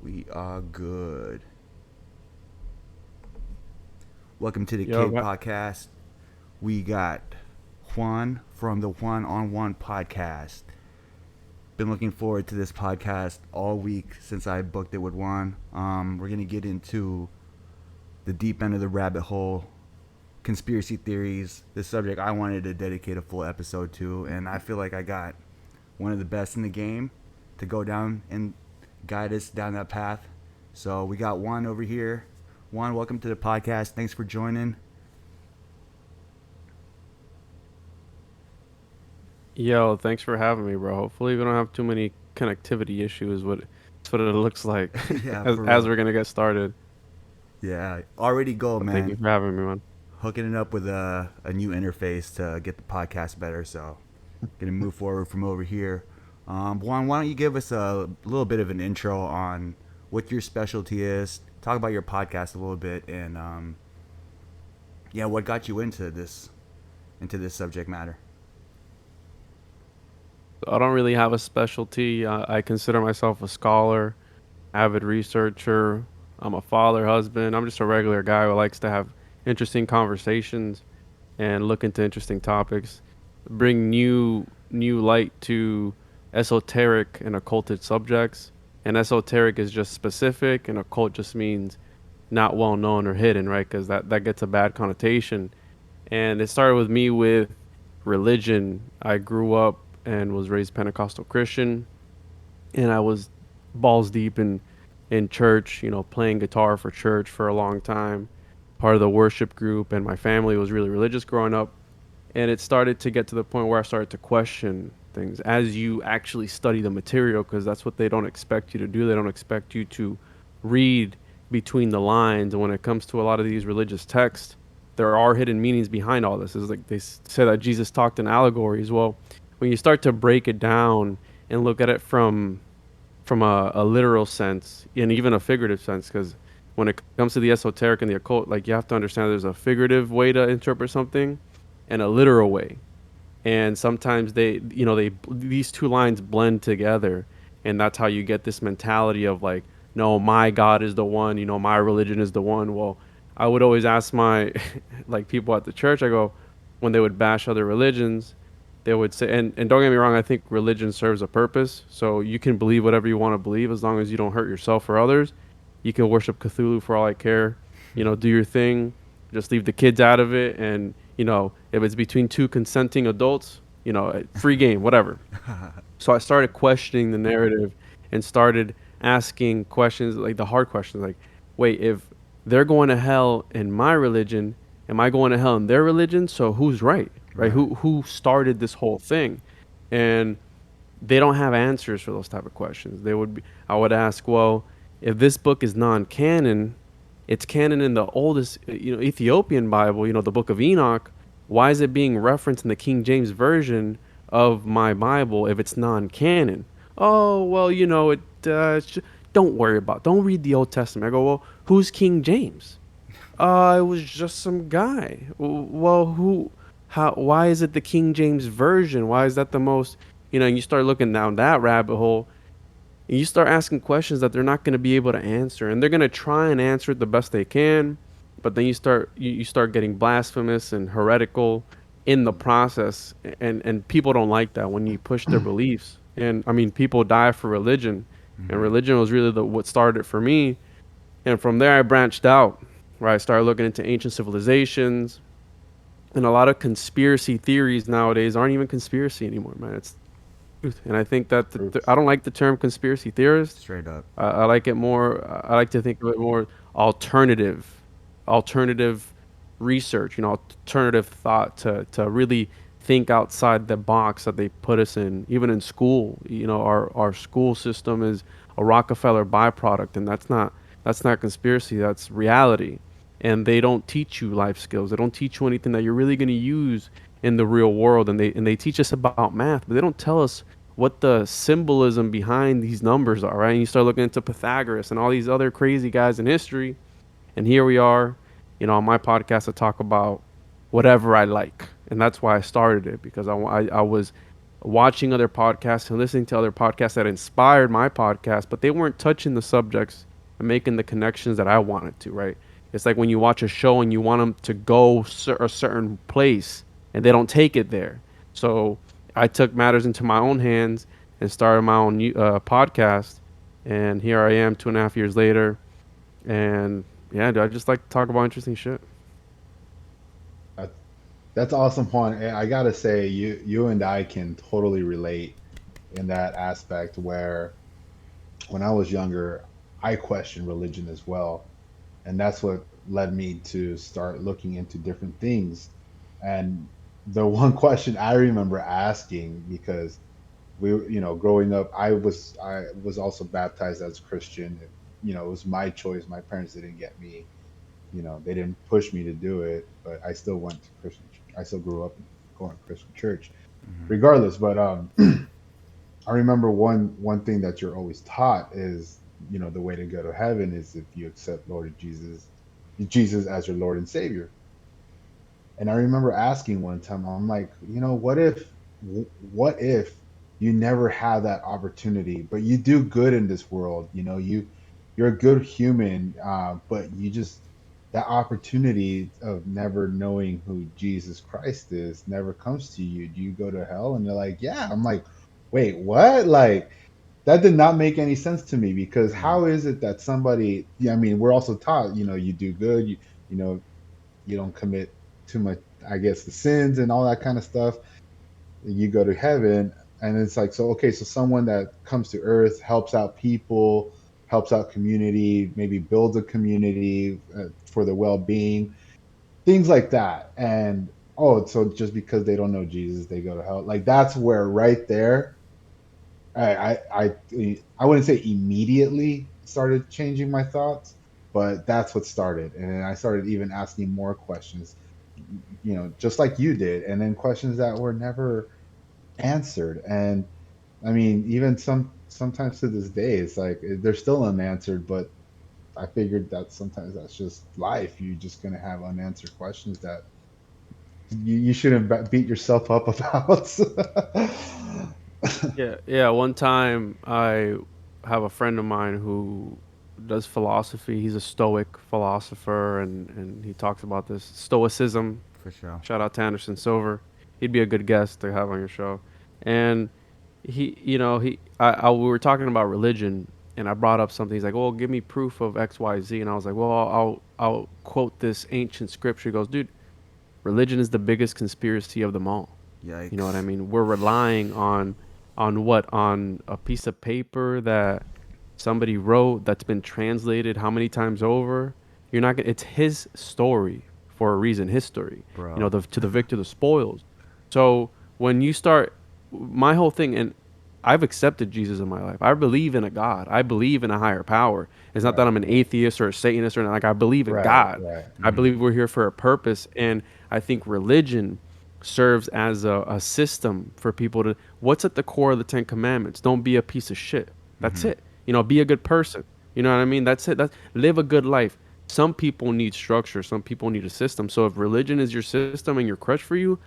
We are good. Welcome to the Yo, Podcast. We got Juan from the Juan on One podcast. Been looking forward to this podcast all week since I booked it with Juan. We're gonna get into the deep end of the rabbit hole, conspiracy theories, the subject I wanted to dedicate a full episode to, and I feel like I got one of the best in the game to go down and guide us down that path. So we got Juan over here. Juan, welcome to the podcast. Thanks for joining. yo, thanks for having me, bro. Hopefully, we don't have too many connectivity issues. That's what it looks like Yeah, as for as real. we're gonna get started. Yeah, already go, But thank you man. for having me, man. Hooking it up with a new interface to get the podcast better. So, gonna move forward from over here. Juan, why don't you give us a little bit of an intro on what your specialty is? Talk about your podcast a little bit, and yeah, what got you into this subject matter? I don't really have a specialty. I consider myself a scholar, avid researcher. I'm a father, husband. I'm just a regular guy who likes to have interesting conversations and look into interesting topics, bring new light to esoteric and occulted subjects. And esoteric is just specific, and occult just means not well known or hidden, right? Because that gets a bad connotation. And it started with me with religion. I grew up and was raised Pentecostal Christian, and I was balls deep in church, playing guitar for church for a long time, part of the worship group, and my family was really religious growing up. And it started to get to the point where I started to question things as you actually study the material, because that's what they don't expect you to do. They don't expect you to read between the lines. And when it comes to a lot of these religious texts, there are hidden meanings behind all this. It's like they say that Jesus talked in allegories. Well, when you start to break it down and look at it from a literal sense and even a figurative sense, because when it comes to the esoteric and the occult, like, you have to understand there's a figurative way to interpret something and a literal way. And sometimes they these two lines blend together, and that's how you get this mentality of like, no, my God is the one, my religion is the one. Well, I would always ask my like people at the church, I go, when they would bash other religions, they would say, and don't get me wrong, I think religion serves a purpose. So you can believe whatever you want to believe as long as you don't hurt yourself or others. You can worship Cthulhu for all I care. Do your thing. Just leave the kids out of it. And, if it's between two consenting adults, free game, whatever. So I started questioning the narrative and started asking questions, like the hard questions, like, wait, if they're going to hell in my religion, am I going to hell in their religion? So who's right? Right? Right. Who started this whole thing? And they don't have answers for those type of questions. I would ask, well, if this book is non-canon, it's canon in the oldest, Ethiopian Bible, the Book of Enoch. Why is it being referenced in the King James version of my Bible if it's non-canon? Oh, well, don't worry about. Don't read the Old Testament. I go, well, who's King James? It was just some guy. Well, who? How? Why is it the King James version? Why is that the most? And you start looking down that rabbit hole, and you start asking questions that they're not going to be able to answer, and they're going to try and answer it the best they can, but then you start getting blasphemous and heretical in the process, and people don't like that when you push their beliefs. And I mean, people die for religion, and Mm-hmm. religion was really the what started it for me. And from there, I branched out, where I started looking into ancient civilizations, and a lot of conspiracy theories nowadays aren't even conspiracy anymore, man. It's truth. And I think that Truth. I don't like the term conspiracy theorist. Straight up. I like it more. I like to think of it more alternative, alternative research. Alternative thought to really think outside the box that they put us in. Even in school, our school system is a Rockefeller byproduct, and that's not conspiracy. That's reality. And they don't teach you life skills. They don't teach you anything that you're really going to use in the real world. And they teach us about math, but they don't tell us what the symbolism behind these numbers are, right? And you start looking into Pythagoras and all these other crazy guys in history, and here we are, on my podcast to talk about whatever I like, and that's why I started it, because I was watching other podcasts and listening to other podcasts that inspired my podcast, but they weren't touching the subjects and making the connections that I wanted to, right? It's like when you watch a show and you want them to go a certain place and they don't take it there. So I took matters into my own hands and started my own podcast. And here I am 2.5 years later. And yeah, dude, I just like to talk about interesting shit. That, that's awesome, Juan. And I gotta say, you and I can totally relate in that aspect where when I was younger, I questioned religion as well. And that's what led me to start looking into different things. And the one question I remember asking, because growing up, I was also baptized as a Christian. It was my choice. My parents didn't get me. They didn't push me to do it, but I still went to Christian. I still grew up going to Christian church, Mm-hmm. regardless. But I remember one thing that you're always taught is, the way to go to heaven is if you accept Jesus as your Lord and Savior. And I remember asking one time, I'm like, what if you never have that opportunity, but you do good in this world, you're a good human, but you just that opportunity of never knowing who Jesus Christ is never comes to you. Do you go to hell? And they're like, yeah. I'm like, wait, what? Like that did not make any sense to me because Mm-hmm. how is it that somebody? Yeah, I mean, we're also taught, you do good, you know, you don't commit too much, I guess, the sins and all that kind of stuff, you go to heaven. And it's like, so okay, so someone that comes to earth, helps out people, helps out community, maybe builds a community for the well-being, things like that. And oh, so just because they don't know Jesus, they go to hell. Like that's where right there, I wouldn't say immediately started changing my thoughts, but that's what started. And then I started even asking more questions, just like you did, and then questions that were never answered. And I mean, even sometimes to this day, it's like they're still unanswered. But I figured that sometimes that's just life. You're just gonna have unanswered questions that you shouldn't beat yourself up about. Yeah, yeah. One time I have a friend of mine who does philosophy. He's a Stoic philosopher, and he talks about this Stoicism. For sure. Shout out to Anderson Silver. He'd be a good guest to have on your show. And we were talking about religion, and I brought up something. He's like, "Well, give me proof of X, Y, Z," and I was like, "Well, I'll quote this ancient scripture." He goes, "Dude, religion is the biggest conspiracy of them all." You know what I Yikes. mean? We're relying on what? On a piece of paper that somebody wrote that's been translated how many times over? You're not gonna, it's his story for a reason, history. Bro. To the victor the spoils. So when you start my whole thing, and I've accepted Jesus in my life. I believe in a God. I believe in a higher power. It's not that Right, I'm an atheist or a Satanist or anything. Like I believe in right, God. right. I Mm-hmm. believe we're here for a purpose, and I think religion serves as a system for people to. What's at the core of the Ten Commandments? Don't be a piece of shit. That's Mm-hmm. it. Be a good person. You know what I mean? That's it. Live a good life. Some people need structure. Some people need a system. So if religion is your system and your crutch for you,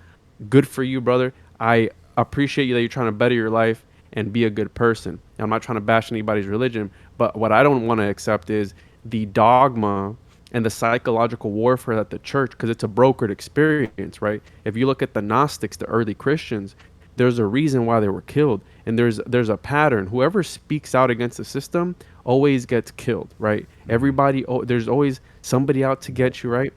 good for you, brother. I appreciate you that you're trying to better your life and be a good person. I'm not trying to bash anybody's religion, but what I don't want to accept is the dogma and the psychological warfare that the church, because it's a brokered experience, right? If you look at the Gnostics, the early Christians, there's a reason why they were killed, and there's a pattern. Whoever speaks out against the system always gets killed, right? Mm-hmm. Everybody, there's always somebody out to get you, right?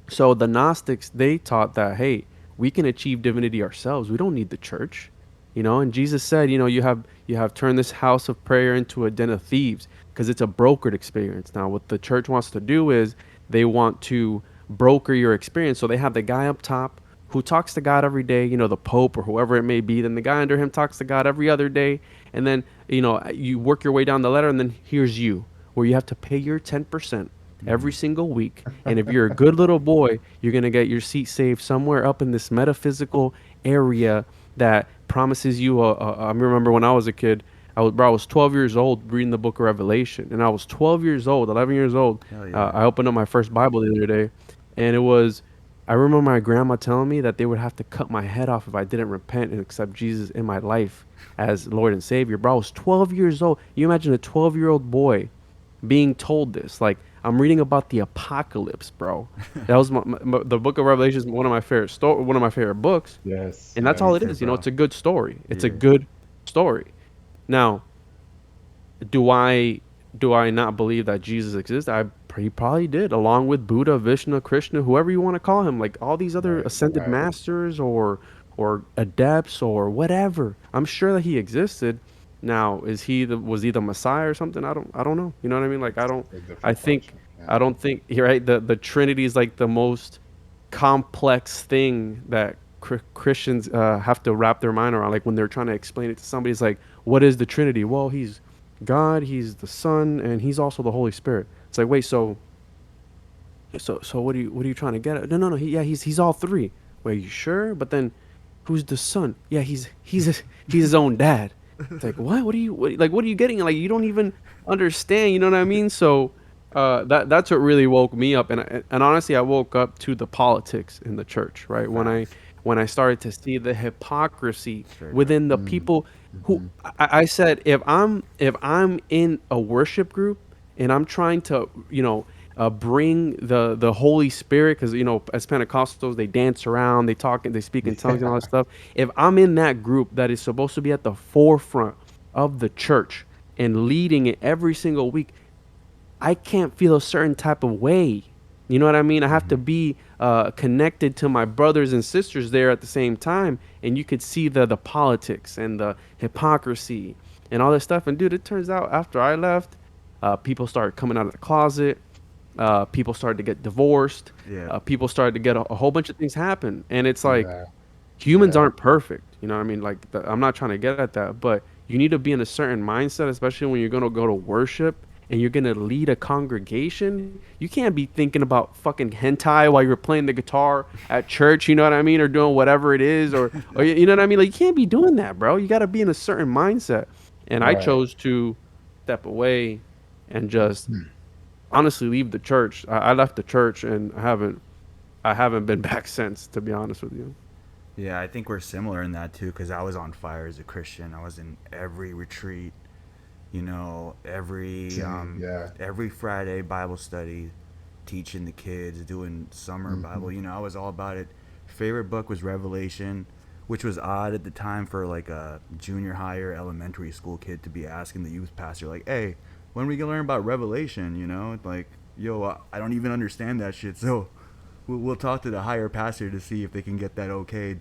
So the Gnostics, they taught that, hey, we can achieve divinity ourselves. We don't need the church. And Jesus said, you have turned this house of prayer into a den of thieves because it's a brokered experience. Now, what the church wants to do is they want to broker your experience. So they have the guy up top who talks to God every day, the Pope or whoever it may be. Then the guy under him talks to God every other day. And then, you work your way down the ladder, and then here's you, where you have to pay your 10% Mm-hmm. every single week. And if you're a good little boy, you're going to get your seat saved somewhere up in this metaphysical area that promises you I remember when I was a kid, I was 12 years old reading the book of Revelation. And I was 12 years old, 11 years old. Hell yeah. I opened up my first Bible the other day, and it was I remember my grandma telling me that they would have to cut my head off if I didn't repent and accept Jesus in my life as Lord and Savior. Bro, I was 12 years old. You imagine a 12-year-old boy being told this. Like, I'm reading about the apocalypse, bro. That was the book of Revelation is one of my favorite one of my favorite books, Yes. and that's Me all it Yes. too, is. You know, bro. it's a good story. It's a Yeah. good story. Now, do I do I not believe that Jesus exists? He probably did, along with Buddha, Vishnu, Krishna, whoever you want to call him, like all these other Right. ascended Right. masters or adepts or whatever. I'm sure that he existed. Now, was he the Messiah or something? I don't know. You know what I mean? Like A I different think question. I Yeah. don't think you're right. The Trinity is like the most complex thing that Christians have to wrap their mind around. Like when they're trying to explain it to somebody, it's like, what is the Trinity? Well, he's God, he's the Son, and he's also the Holy Spirit. It's like, wait, so what are you trying to get at? No, he's all three. Wait, you sure? But then, who's the son? Yeah, he's his own dad. It's like what are you getting? Like you don't even understand. You know what I mean? So, that's what really woke me up. And honestly, I woke up to the politics in the church. Right Facts. when I started to see the hypocrisy Straight up. within the Mm. people who Hmm. I said, if I'm in a worship group and I'm trying to, bring the Holy Spirit, because as Pentecostals they dance around, they talk and they speak in tongues and all Yeah. that stuff. If I'm in that group that is supposed to be at the forefront of the church and leading it every single week, I can't feel a certain type of way. You know what I mean? I have to Hmm. be connected to my brothers and sisters there at the same time, and you could see the politics and the hypocrisy and all this stuff. And dude, it turns out after I left, people started coming out of the closet. People started to get divorced. Yeah. People started to get a whole bunch of things happen, and it's like Yeah. humans Yeah. aren't perfect. You know what I mean? Like I'm not trying to get at that, but you need to be in a certain mindset, especially when you're going to go to worship and you're going to lead a congregation. You can't be thinking about fucking hentai while you're playing the guitar at church, you know what I mean, or doing whatever it is, or you know what I mean? Like you can't be doing that, bro. You got to be in a certain mindset. And I Right. chose to step away and just honestly leave the church. I left the church and I haven't been back since, to be honest with you. Yeah, I think we're similar in that too, because I was on fire as a Christian. I was in every retreat, Same. Yeah. every Friday Bible study, teaching the kids, doing summer Bible. Hmm. I was all about it. Favorite book was Revelation, which was odd at the time for like a junior high or elementary school kid to be asking the youth pastor, like, "Hey, when are we gonna learn about Revelation?" Like, yo, I don't even understand that shit. So we'll talk to the higher pastor to see if they can get that okayed.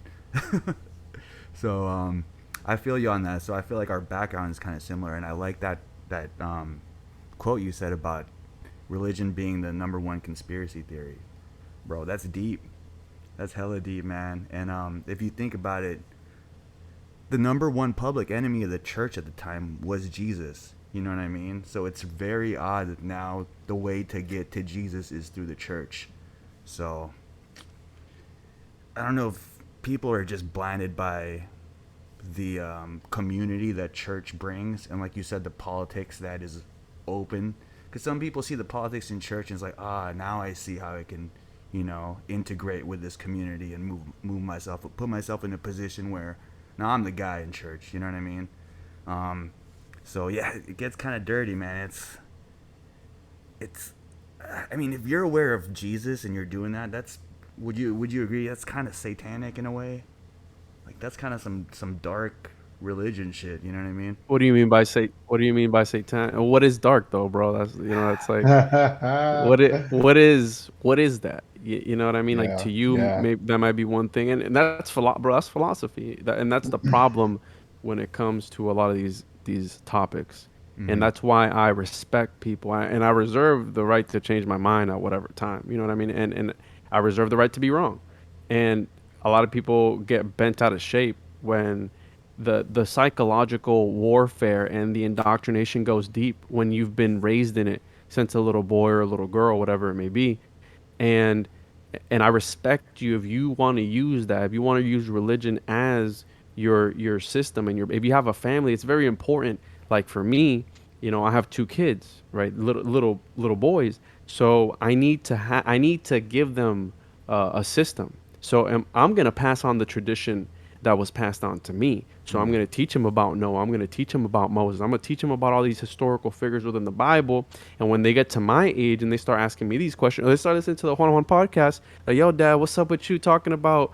So I feel you on that. So I feel like our background is kind of similar, and I like that quote you said about religion being the number one conspiracy theory, bro. That's deep. That's hella deep, man. And if you think about it, the number one public enemy of the church at the time was Jesus. You know what I mean? So it's very odd that now the way to get to Jesus is through the church. So I don't know if people are just blinded by the community that church brings, and like you said, the politics that is open. Because some people see the politics in church and it's like, now I see how I can, integrate with this community and move myself, put myself in a position where now I'm the guy in church. You know what I mean? Um, so yeah, it gets kind of dirty, man. It's. I mean, if you're aware of Jesus and you're doing that, that's would you agree that's kind of satanic in a way? Like that's kind of some dark religion shit. You know what I mean? What do you mean by What do you mean by Satan? What is dark though, bro? That's like what is that? You know what I mean? Like Yeah. to you, Yeah. maybe that might be one thing, and bro. That's philosophy, and that's the problem when it comes to a lot of these topics, and Mm-hmm. that's why I respect people, and I reserve the right to change my mind at whatever time. You know what I mean? And I reserve the right to be wrong, and a lot of people get bent out of shape when the psychological warfare and the indoctrination goes deep when you've been raised in it since a little boy or a little girl, whatever it may be. And I respect you if you want to use that, if you want to use religion as your system and if you have a family, it's very important. Like for me, I have two kids, right? Little boys. So I need to give them a system. So I'm going to pass on the tradition that was passed on to me. So I'm going to teach him about Noah. I'm going to teach him about Moses. I'm going to teach him about all these historical figures within the Bible. And when they get to my age and they start asking me these questions, or they start listening to the Juan podcast, like, yo, Dad, what's up with you talking about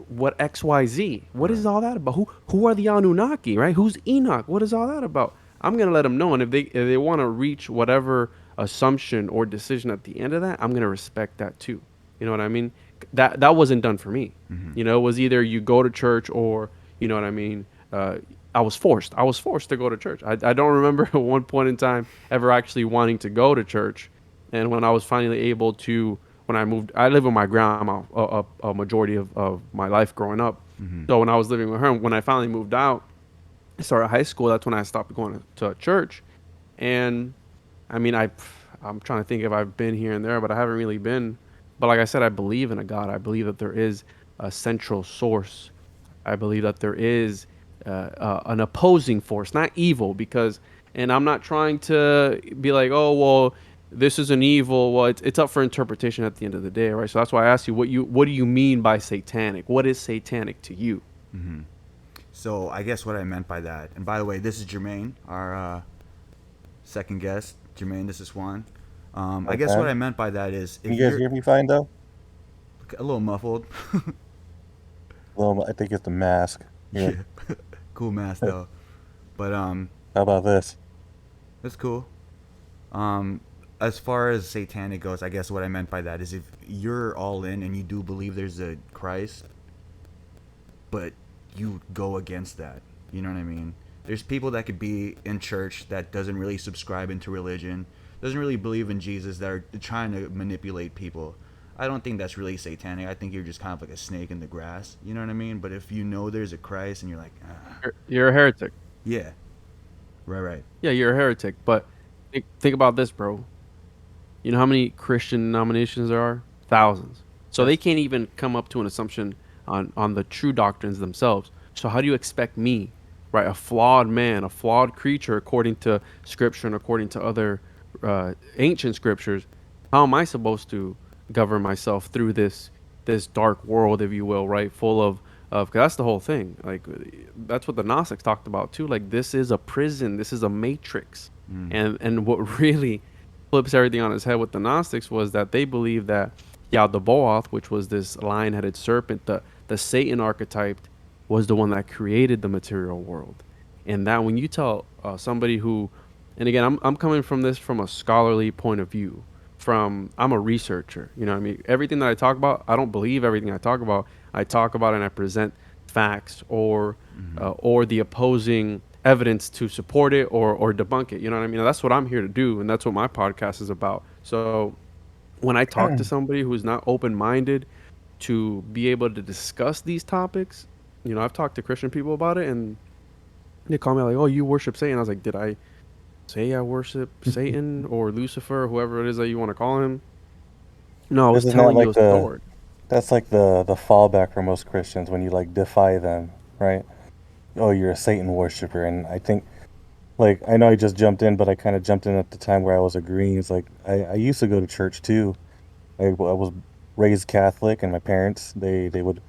what XYZ? What is Right. all that about? Who are the Anunnaki, right? Who's Enoch? What is all that about? I'm gonna let them know, and if they want to reach whatever assumption or decision at the end of that, I'm gonna respect that too. You know what I mean? That wasn't done for me. Mm-hmm. You know, it was either you go to church or, you know what I mean. I was forced. I was forced to go to church. I don't remember at one point in time ever actually wanting to go to church, and when I was finally able to, when I moved, I lived with my grandma a majority of my life growing up. Mm-hmm. So when I was living with her, when I finally moved out, started high school, that's when I stopped going to church. And I mean, I'm trying to think if I've been here and there, but I haven't really been. But like I said, I believe in a God. I believe that there is a central source. I believe that there is an opposing force, not evil, because, and I'm not trying to be like, oh, well, this is an evil. Well, it's up for interpretation at the end of the day, right? So that's why I asked you, what do you mean by satanic? What is satanic to you? Mm-hmm. So I guess what I meant by that, and by the way, this is Jermaine, our second guest. Jermaine, this is Juan. I guess what Okay. I meant by that is Can if you guys you're hear me fine though? a little muffled. Well, I think it's the mask. Yeah. Yeah, cool mask though. But How about this? that's cool. Um, as far as satanic goes, I guess what I meant by that is if you're all in and you do believe there's a Christ, but you go against that. You know what I mean? There's people that could be in church that doesn't really subscribe into religion, doesn't really believe in Jesus, that are trying to manipulate people. I don't think that's really satanic. I think you're just kind of like a snake in the grass. You know what I mean? But if you know there's a Christ and you're like, ah, You're a heretic. yeah, right, right. Yeah, you're a heretic. But think about this, bro. You know how many Christian denominations there are? Thousands. So they That's can't even come up to an assumption on the true doctrines themselves. So how do you expect me, right, a flawed man, a flawed creature according to scripture and according to other ancient scriptures, how am I supposed to govern myself through this dark world, if you will, right, full of 'cause that's the whole thing. Like that's what the Gnostics talked about too. Like this is a prison, this is a matrix, mm, and what really flips everything on its head with the Gnostics was that they believed that Yaldabaoth, which was this lion-headed serpent, the Satan archetype, was the one that created the material world. And that when you tell somebody who, and again, I'm coming from this from a scholarly point of view. From I'm a researcher, you know what I mean? Everything that I talk about, I don't believe everything I talk about. I talk about and I present facts mm-hmm, or the opposing evidence to support it or debunk it. You know what I mean? That's what I'm here to do, and that's what my podcast is about. So when I talk to somebody who's not open minded to be able to discuss these topics, you know, I've talked to Christian people about it, and they call me like, "Oh, you worship Satan." I was like, "Did I say I worship Satan or Lucifer, whoever it is that you want to call him?" No, I was Isn't that telling you like a the story. that's like the fallback for most Christians when you like defy them, right? Oh, you're a Satan worshiper, and I think like I know I just jumped in, but I kind of jumped in at the time where I was agreeing. It's like I used to go to church too. I was raised Catholic, and my parents they would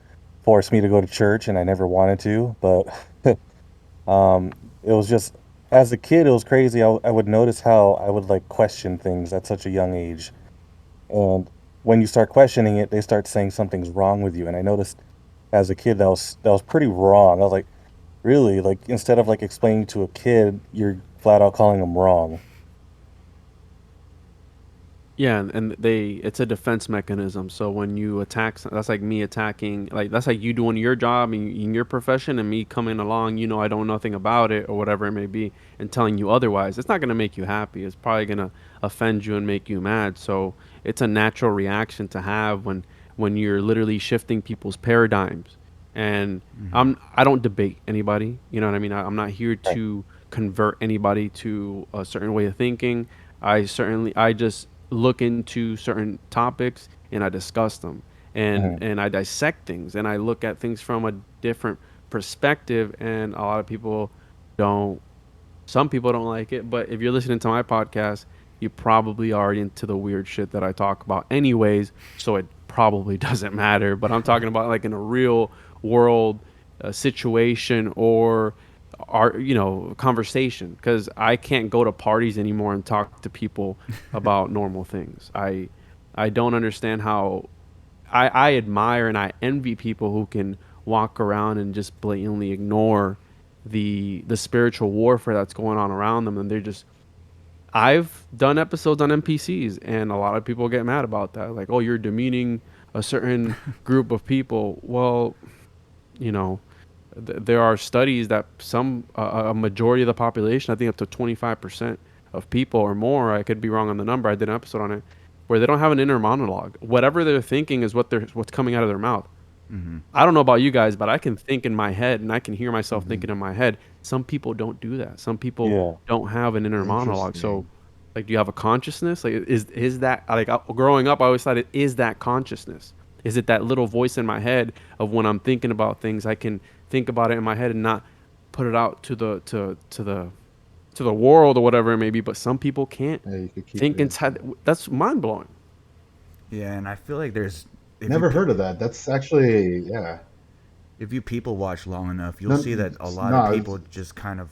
force me to go to church, and I never wanted to, but it was just as a kid, it was crazy. I would notice how I would like question things at such a young age. And when you start questioning it, they start saying something's wrong with you. And I noticed as a kid that was pretty wrong. I was like, really? Like instead of like explaining to a kid, you're flat out calling them wrong. Yeah, and it's a defense mechanism. So when you attack, that's like me attacking, like that's like you doing your job in your profession, and me coming along, you know, I don't know nothing about it or whatever it may be, and telling you otherwise. It's not gonna make you happy. It's probably gonna offend you and make you mad. So it's a natural reaction to have when you're literally shifting people's paradigms. And mm-hmm, I don't debate anybody. You know what I mean? I'm not here Right. to convert anybody to a certain way of thinking. I just look into certain topics and I discuss them Hmm. and I dissect things and I look at things from a different perspective, and a lot of people don't, some people don't like it, but if you're listening to my podcast, you probably are into the weird shit that I talk about anyways, so it probably doesn't matter, but I'm talking about like in a real world situation or conversation, because I can't go to parties anymore and talk to people about normal things. I don't understand how I admire and I envy people who can walk around and just blatantly ignore the spiritual warfare that's going on around them, and they're just I've done episodes on NPCs, and a lot of people get mad about that. Like, oh, you're demeaning a certain group of people. Well, you know, there are studies that a majority of the population, I think up to 25% of people or more, I could be wrong on the number, I did an episode on it, where they don't have an inner monologue. Whatever they're thinking is what's coming out of their mouth. Mm-hmm. I don't know about you guys, but I can think in my head and I can hear myself thinking in my head. Some people don't do that. Some people don't have an inner monologue. So, like, do you have a consciousness? Like, is that, like, growing up, I always thought, is that consciousness? Is it that little voice in my head of when I'm thinking about things, I can think about it in my head and not put it out to the world or whatever it may be? But some people can't think inside. That's mind blowing. Yeah, and I feel like there's never heard of that. That's actually If you people watch long enough, you'll see that a lot of people just kind of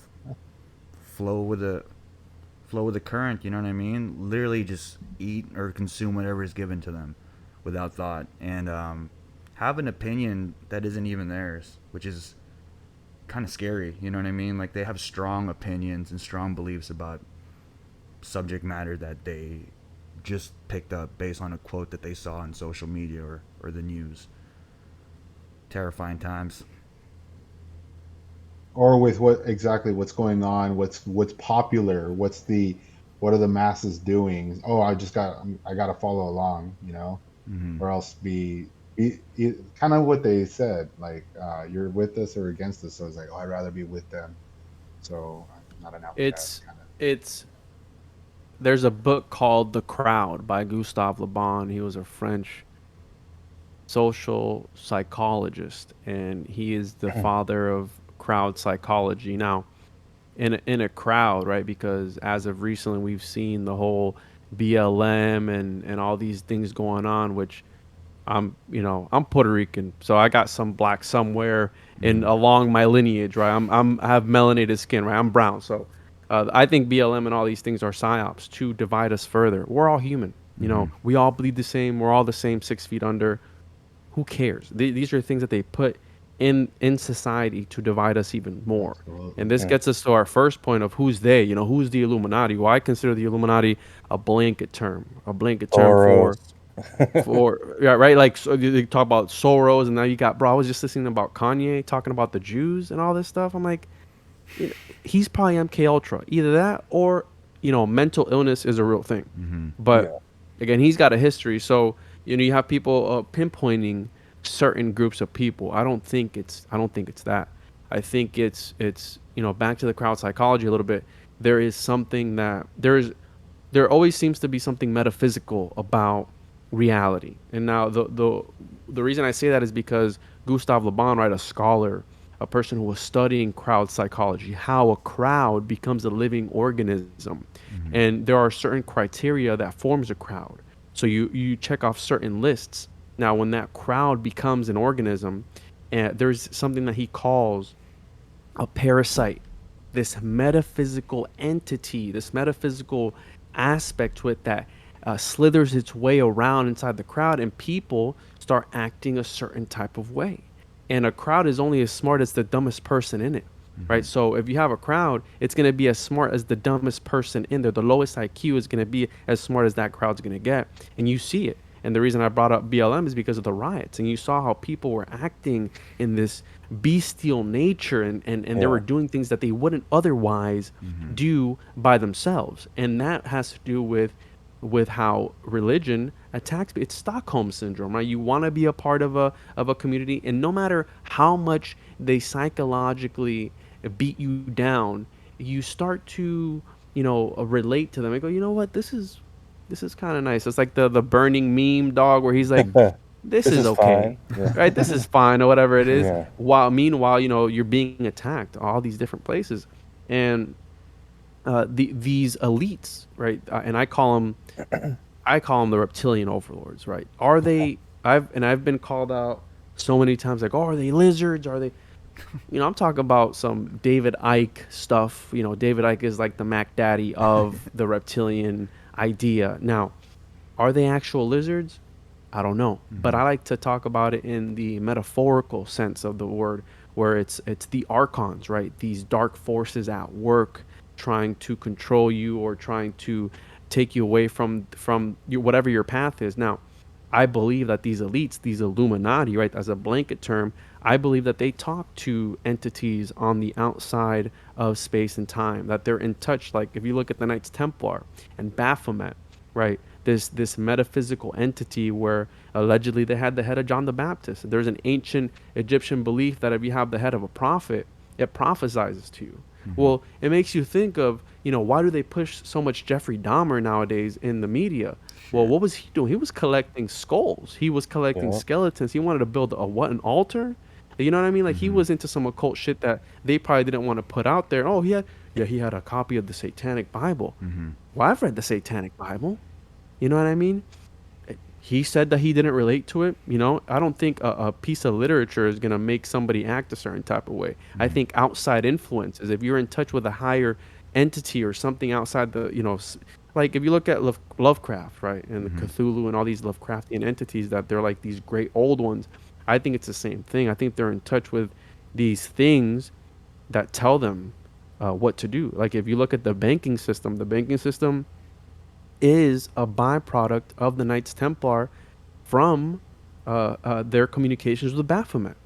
flow with the current. You know what I mean? Literally just eat or consume whatever is given to them, without thought, and have an opinion that isn't even theirs, which is kind of scary. You know what I mean? Like, they have strong opinions and strong beliefs about subject matter that they just picked up based on a quote that they saw on social media or the news. Terrifying times. Or with what's going on, what's popular, what are the masses doing? Oh, I got to follow along, or else be kind of what they said, like, you're with us or against us. So it's like, oh, I'd rather be with them. So I'm not an outcast. There's a book called The Crowd by Gustave Le Bon. He was a French social psychologist, and he is the father of crowd psychology. Now, in a crowd, right? Because as of recently, we've seen the whole BLM and all these things going on, which I'm Puerto Rican, so I got some black somewhere along my lineage, right? I have melanated skin, right? I'm brown, so I think BLM and all these things are psyops to divide us further. We're all human, we all bleed the same. We're all the same, 6 feet under. Who cares? These are things that they put in society to divide us even more. Absolutely. And this gets us to our first point of who's they. Who's the Illuminati? Well, I consider the Illuminati a blanket term for right. Like, so you talk about Soros, and now you got, bro, I was just listening about Kanye talking about the Jews and all this stuff. I'm like, he's probably MK Ultra. Either that or mental illness is a real thing. But again, he's got a history. So you have people pinpointing certain groups of people. I don't think it's that. I think it's back to the crowd psychology a little bit. There is something that there always seems to be something metaphysical about reality. And now the reason I say that is because Gustave Le Bon, right, a scholar, a person who was studying crowd psychology, how a crowd becomes a living organism. And there are certain criteria that forms a crowd. So you check off certain lists. Now, when that crowd becomes an organism, there's something that he calls a parasite, this metaphysical entity, this metaphysical aspect to it that slithers its way around inside the crowd, and people start acting a certain type of way. And a crowd is only as smart as the dumbest person in it, right? So if you have a crowd, it's going to be as smart as the dumbest person in there. The lowest IQ is going to be as smart as that crowd's going to get. And you see it. And the reason I brought up BLM is because of the riots. And you saw how people were acting in this bestial nature, and they were doing things that they wouldn't otherwise do by themselves. And that has to do with how religion attacks. It's Stockholm syndrome, right? You want to be a part of a community, and no matter how much they psychologically beat you down, you start to relate to them and go, you know what, this is kind of nice. It's like the burning meme dog where he's like, this is okay, right? This is fine, or whatever it is. While meanwhile, you're being attacked all these different places, and these elites, right? And I call them the reptilian overlords, right? Are they I've been called out so many times, like, oh, are they lizards? Are they? I'm talking about some David Icke stuff. David Icke is like the Mac Daddy of the reptilian idea. Now, are they actual lizards? I don't know, but Mm-hmm. I like to talk about it in the metaphorical sense of the word, where it's the archons, right? These dark forces at work, trying to control you or trying to take you away from whatever your path is. Now, I believe that these elites, these Illuminati, right, as a blanket term, I believe that they talk to entities on the outside of space and time, that they're in touch. Like if you look at the Knights Templar and Baphomet, right, this metaphysical entity where allegedly they had the head of John the Baptist. There's an ancient Egyptian belief that if you have the head of a prophet, it prophesizes to you. Mm-hmm. Well, it makes you think of, why do they push so much Jeffrey Dahmer nowadays in the media? Well, Shit. what was he doing? He was collecting skulls. He was collecting Yeah. skeletons. He wanted to build an altar. You know what I mean? Like he Mm-hmm. was into some occult shit that they probably didn't want to put out there. Oh, he had a copy of the Satanic Bible. Mm-hmm. Well, I've read the Satanic Bible. You know what I mean? He said that he didn't relate to it. I don't think a piece of literature is going to make somebody act a certain type of way. I Mm-hmm. think outside influences, if you're in touch with a higher entity or something outside like if you look at Lovecraft, right, and the Mm-hmm. Cthulhu and all these Lovecraftian entities, that they're like these great old ones. I think it's the same thing. I think they're in touch with these things that tell them what to do. Like if you look at the banking system is a byproduct of the Knights Templar from their communications with Baphomet.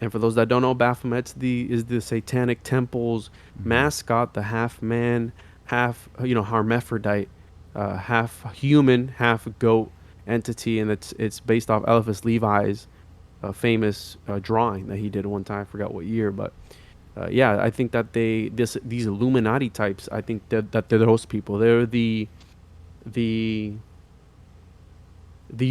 And for those that don't know, Baphomet is the Satanic Temple's Mm-hmm. mascot, the half man, half hermaphrodite, half human, half goat entity, and it's based off Eliphas Levi's famous drawing that he did one time. I forgot what year, but yeah, I think that these Illuminati types. I think that they're those people. They're the the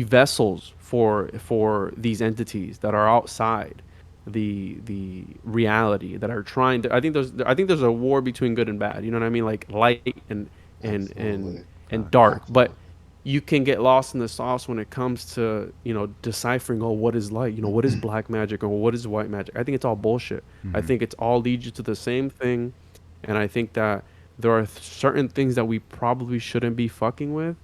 vessels for these entities that are outside the reality, that are trying to. I think there's a war between good and bad. You know what I mean? Like light and and Absolutely. and Facts. dark. But Absolutely. you can get lost in the sauce when it comes to deciphering, oh, what is light, what is black magic, or what is white magic. I think it's all bullshit. I Mm-hmm. think it's all leads you to the same thing. And I think that there are certain things that we probably shouldn't be fucking with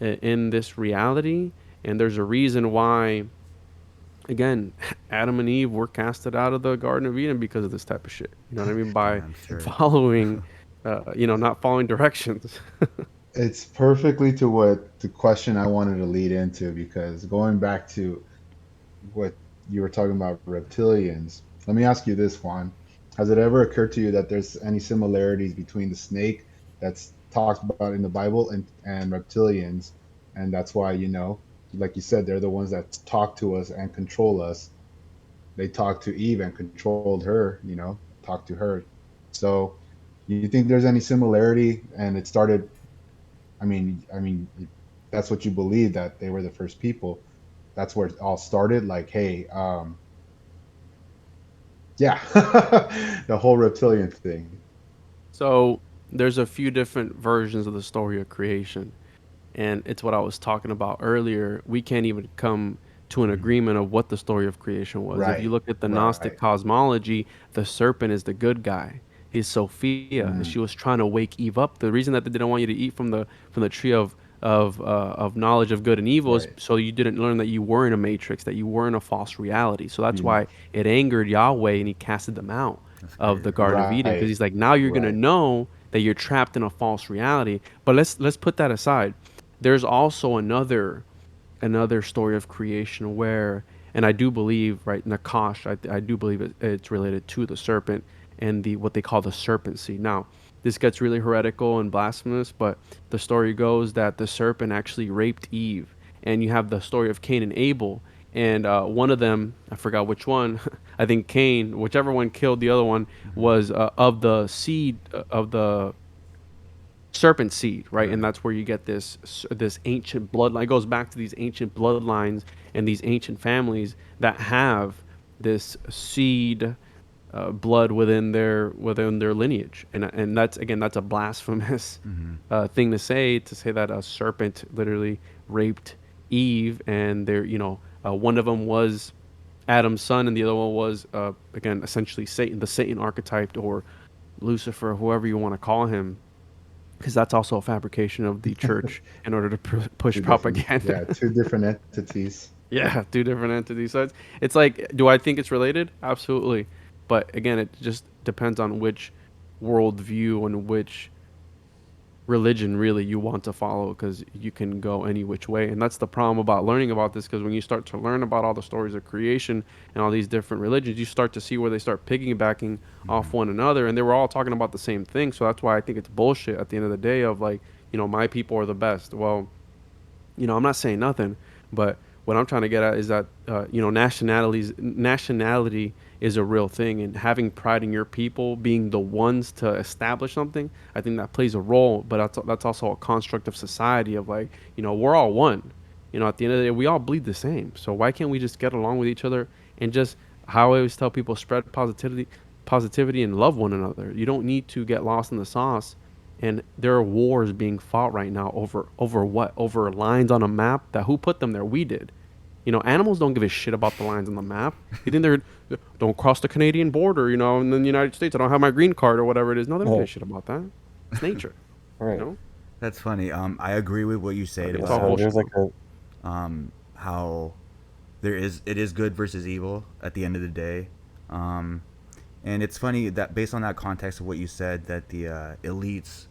in this reality. And there's a reason why, again, Adam and Eve were casted out of the Garden of Eden because of this type of shit. You know what I mean? By Damn straight. following, not following directions. It's perfectly to what the question I wanted to lead into, because going back to what you were talking about reptilians, let me ask you this, Juan. Has it ever occurred to you that there's any similarities between the snake that's talked about in the Bible and reptilians? And that's why, like you said, they're the ones that talk to us and control us. They talked to Eve and controlled her, talked to her. So you think there's any similarity? And it started, I mean, that's what you believe, that they were the first people. That's where it all started. Like, hey, yeah, the whole reptilian thing. So there's a few different versions of the story of creation. And it's what I was talking about earlier. We can't even come to an Mm-hmm. agreement of what the story of creation was. If you Right, look at the Gnostic right. cosmology, the serpent is the good guy. He's Sophia, and Mm, she was trying to wake Eve up. The reason that they didn't want you to eat from the tree of knowledge of good and evil is right. so you didn't learn that you were in a matrix, that you were in a false reality. So that's You, why it angered Yahweh, and he casted them out That's of the crazy. Garden of Eden, because right, he's like, now you're gonna right. know that you're trapped in a false reality. But let's put that aside. There's also another story of creation where, and I do believe, right, Nakash, I do believe it's related to the serpent and the what they call the serpent seed. Now, this gets really heretical and blasphemous, but the story goes that the serpent actually raped Eve, and you have the story of Cain and Abel, and one of them, I forgot which one, I think Cain, whichever one killed the other one, Mm-hmm. was of the seed of the serpent seed, right? And Right. that's where you get this ancient bloodline. It goes back to these ancient bloodlines and these ancient families that have this seed blood within their lineage, and that's a blasphemous Mm-hmm. thing to say that a serpent literally raped Eve, and they're One of them was Adam's son, and the other one was again essentially Satan, the Satan archetype, or Lucifer, whoever you want to call him, because that's also a fabrication of the church in order to push propaganda. Two different entities. Yeah, two different entities. So it's like, do I think it's related? Absolutely, but again, it just depends on which worldview and which religion really you want to follow, because you can go any which way. And that's the problem about learning about this, because when you start to learn about all the stories of creation and all these different religions, you start to see where they start piggybacking off one another, and they were all talking about the same thing. So that's why I think it's bullshit at the end of the day of like, my people are the best. Well, I'm not saying nothing, but what I'm trying to get at is that nationality is a real thing, and having pride in your people, being the ones to establish something, I think that plays a role. But that's also a construct of society of like, we're all one. At the end of the day, we all bleed the same. So why can't we just get along with each other and just, how I always tell people, spread positivity, and love one another. You don't need to get lost in the sauce. And there are wars being fought right now over what? Over lines on a map that, who put them there? We did. Animals don't give a shit about the lines on the map. You think they're, don't cross the Canadian border, in the United States. I don't have my green card or whatever it is. No, they don't give a shit about that. It's nature. Right. That's funny. I agree with what you say It's about all there's like a how it is good versus evil at the end of the day. And it's funny that based on that context of what you said, that the elites,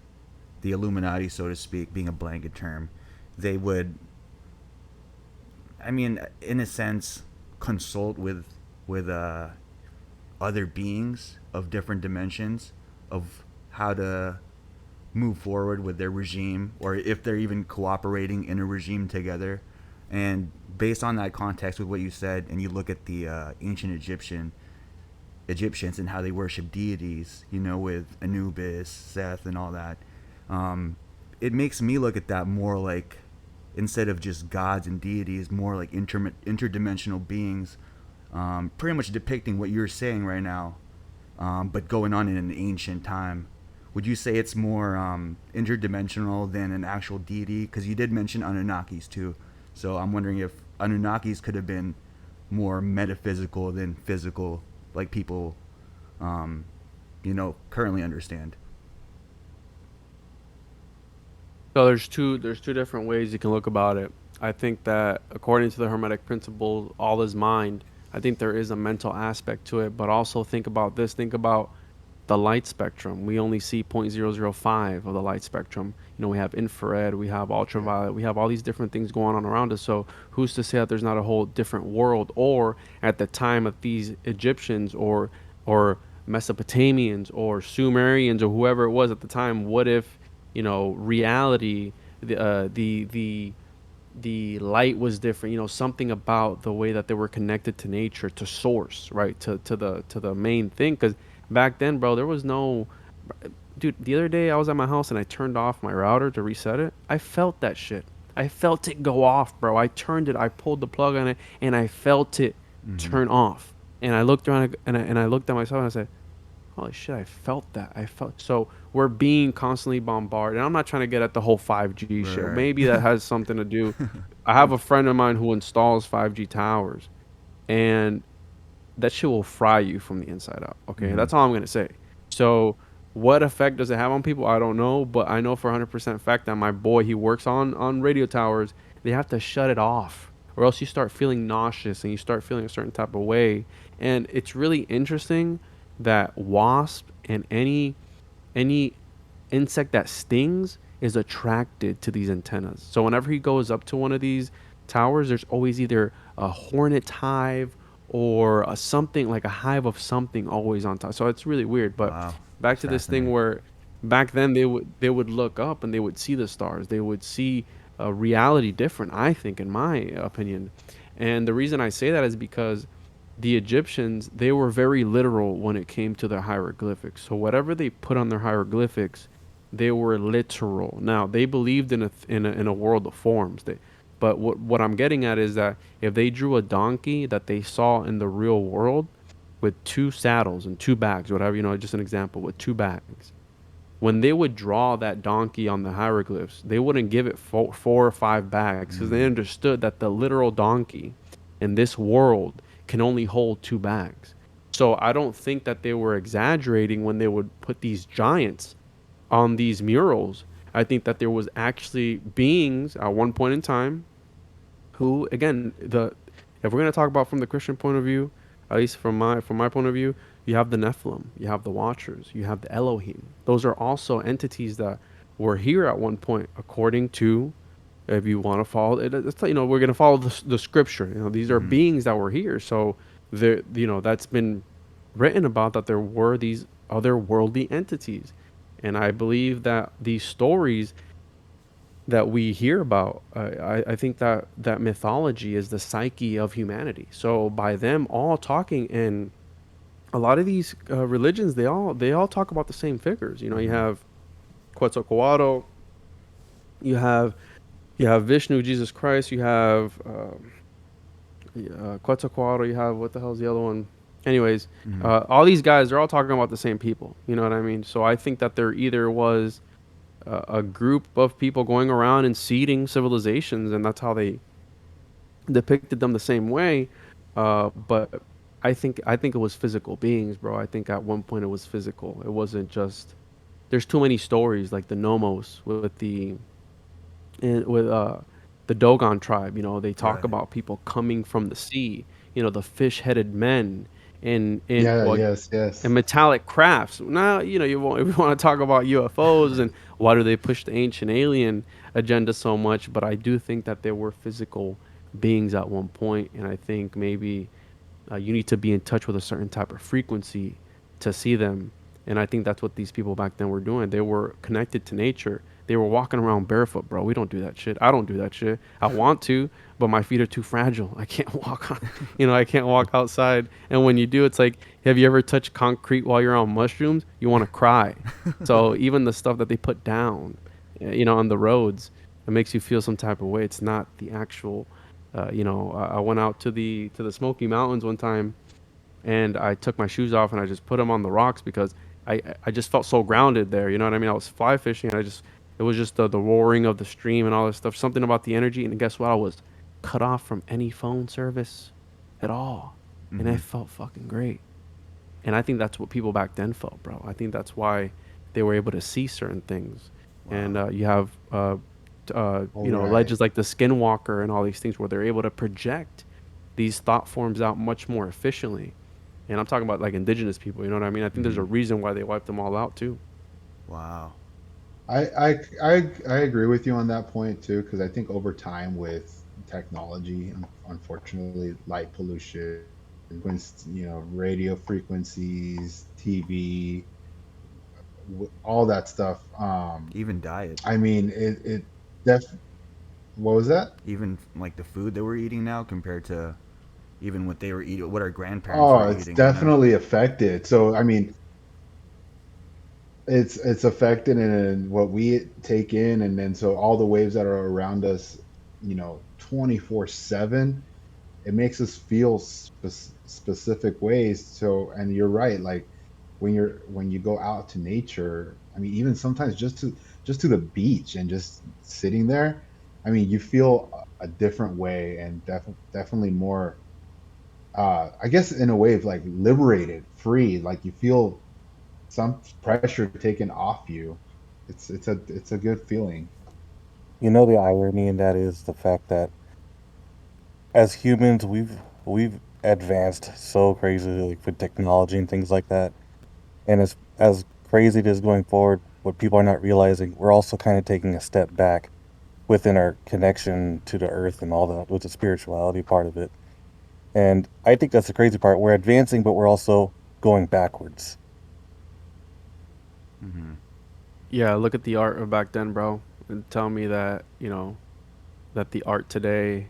the Illuminati, so to speak, being a blanket term, they would, I mean, in a sense, consult with other beings of different dimensions of how to move forward with their regime, or if they're even cooperating in a regime together. And based on that context with what you said, and you look at the ancient Egyptians and how they worship deities, with Anubis, Seth, and all that, it makes me look at that more like, instead of just gods and deities, more like interdimensional beings, pretty much depicting what you're saying right now, but going on in an ancient time. Would you say it's more interdimensional than an actual deity? Because you did mention Anunnakis too. So I'm wondering if Anunnakis could have been more metaphysical than physical, like people, currently understand. So there's two different ways you can look about it. I think that according to the Hermetic principles, all is mind. I think there is a mental aspect to it, but also think about this. Think about the light spectrum. We only see 0.005 of the light spectrum. We have infrared, we have ultraviolet, we have all these different things going on around us. So who's to say that there's not a whole different world? Or at the time of these Egyptians or Mesopotamians or Sumerians or whoever it was at the time, what if, reality, the light was different, something about the way that they were connected to nature, to source, right, to the main thing. Because back then, bro, there was no, dude, the other day I was at my house and I turned off my router to reset it. I felt that shit. I felt it go off, bro. I turned it, I pulled the plug on it, and I felt it turn off. And I looked around and I looked at myself and I said, holy shit, I felt that. So we're being constantly bombarded. And I'm not trying to get at the whole 5G shit. Right. Maybe that has something to do. I have a friend of mine who installs 5G towers, and that shit will fry you from the inside out. Okay, that's all I'm gonna say. So what effect does it have on people? I don't know, but I know for 100% fact that my boy, he works on radio towers. They have to shut it off, or else you start feeling nauseous and you start feeling a certain type of way. And it's really interesting that wasp and any insect that stings is attracted to these antennas. So whenever he goes up to one of these towers, there's always either a hornet hive or a something, like a hive of something always on top. So it's really weird. But Wow. back to this thing where back then they would look up and they would see the stars. They would see a reality different, I think, in my opinion. And the reason I say that is because the Egyptians, they were very literal when it came to their hieroglyphics. So whatever they put on their hieroglyphics, they were literal. Now they believed in a world of forms. But what I'm getting at is that if they drew a donkey that they saw in the real world with two saddles and two bags, whatever, just an example, with two bags, when they would draw that donkey on the hieroglyphs, they wouldn't give it four or five bags, because they understood that the literal donkey and this world can only hold 2 bags. So I don't think that they were exaggerating when they would put these giants on these murals. I think that there was actually beings at one point in time who, again, the if we're gonna talk about from the Christian point of view, at least from my point of view, you have the Nephilim, you have the Watchers, you have the Elohim. Those are also entities that were here at one point, according to, if you want to follow it, it's like, we're gonna follow the scripture. These are Mm-hmm. beings that were here, so there, that's been written about, that there were these other worldly entities, and I believe that these stories that we hear about, I think that that mythology is the psyche of humanity. So by them all talking, and a lot of these religions, they all talk about the same figures. You Mm-hmm. have Quetzalcoatl, you have Vishnu, Jesus Christ, you have Quetzalcoatl, you have, what the hell's the other one? Anyways, Mm-hmm. all these guys, they're all talking about the same people. You know what I mean? So I think that there either was a group of people going around and seeding civilizations, and that's how they depicted them the same way. But I think it was physical beings, bro. I think at one point it was physical. It wasn't just. There's too many stories like the Nomos with the Dogon tribe. They talk Right. about people coming from the sea. The fish-headed men in Yeah, well, yes, and yes. metallic crafts. Now, if you want to talk about UFOs and why do they push the ancient alien agenda so much, but I do think that there were physical beings at one point, and I think maybe you need to be in touch with a certain type of frequency to see them. And I think that's what these people back then were doing. They were connected to nature. They were walking around barefoot, bro. We don't do that shit. I don't do that shit. I want to, but my feet are too fragile. I can't walk on, I can't walk outside. And when you do, it's like, have you ever touched concrete while you're on mushrooms? You want to cry. So even the stuff that they put down, on the roads, it makes you feel some type of way. It's not the actual, I went out to the Smoky Mountains one time, and I took my shoes off and I just put them on the rocks because I just felt so grounded there. You know what I mean? I was fly fishing, and it was just the roaring of the stream and all this stuff. Something about the energy, and guess what? I was cut off from any phone service at all, and Mm-hmm. it felt fucking great. And I think that's what people back then felt, bro. I think that's why they were able to see certain things. And Wow. you have All right. legends like the Skinwalker and all these things where they're able to project these thought forms out much more efficiently. And I'm talking about like indigenous people. You know what I mean? I think there's a Mm-hmm. reason why they wiped them all out too. Wow. I agree with you on that point too, because I think over time with technology, unfortunately, light pollution, radio frequencies, TV, all that stuff. Even diet. I mean, it def. What was that? Even like the food that we're eating now compared to even what they were eating, what our grandparents were Oh, it's eating. definitely affected. So I mean, it's affected in what we take in, and then so all the waves that are around us, 24/7, it makes us feel specific ways. So, and you're right, like when you go out to nature, I mean, even sometimes just to the beach and just sitting there, I mean, you feel a different way, and definitely more, I guess in a way of like liberated, free, like you feel some pressure taken off you. It's a good feeling. The irony in that is the fact that as humans, we've advanced so crazy, like with technology and things like that. And as crazy it is going forward, what people are not realizing, we're also kind of taking a step back within our connection to the earth and all that, with the spirituality part of it. And I think that's the crazy part. We're advancing, but we're also going backwards. Mm-hmm. Yeah, look at the art of back then, bro, and tell me that that the art today.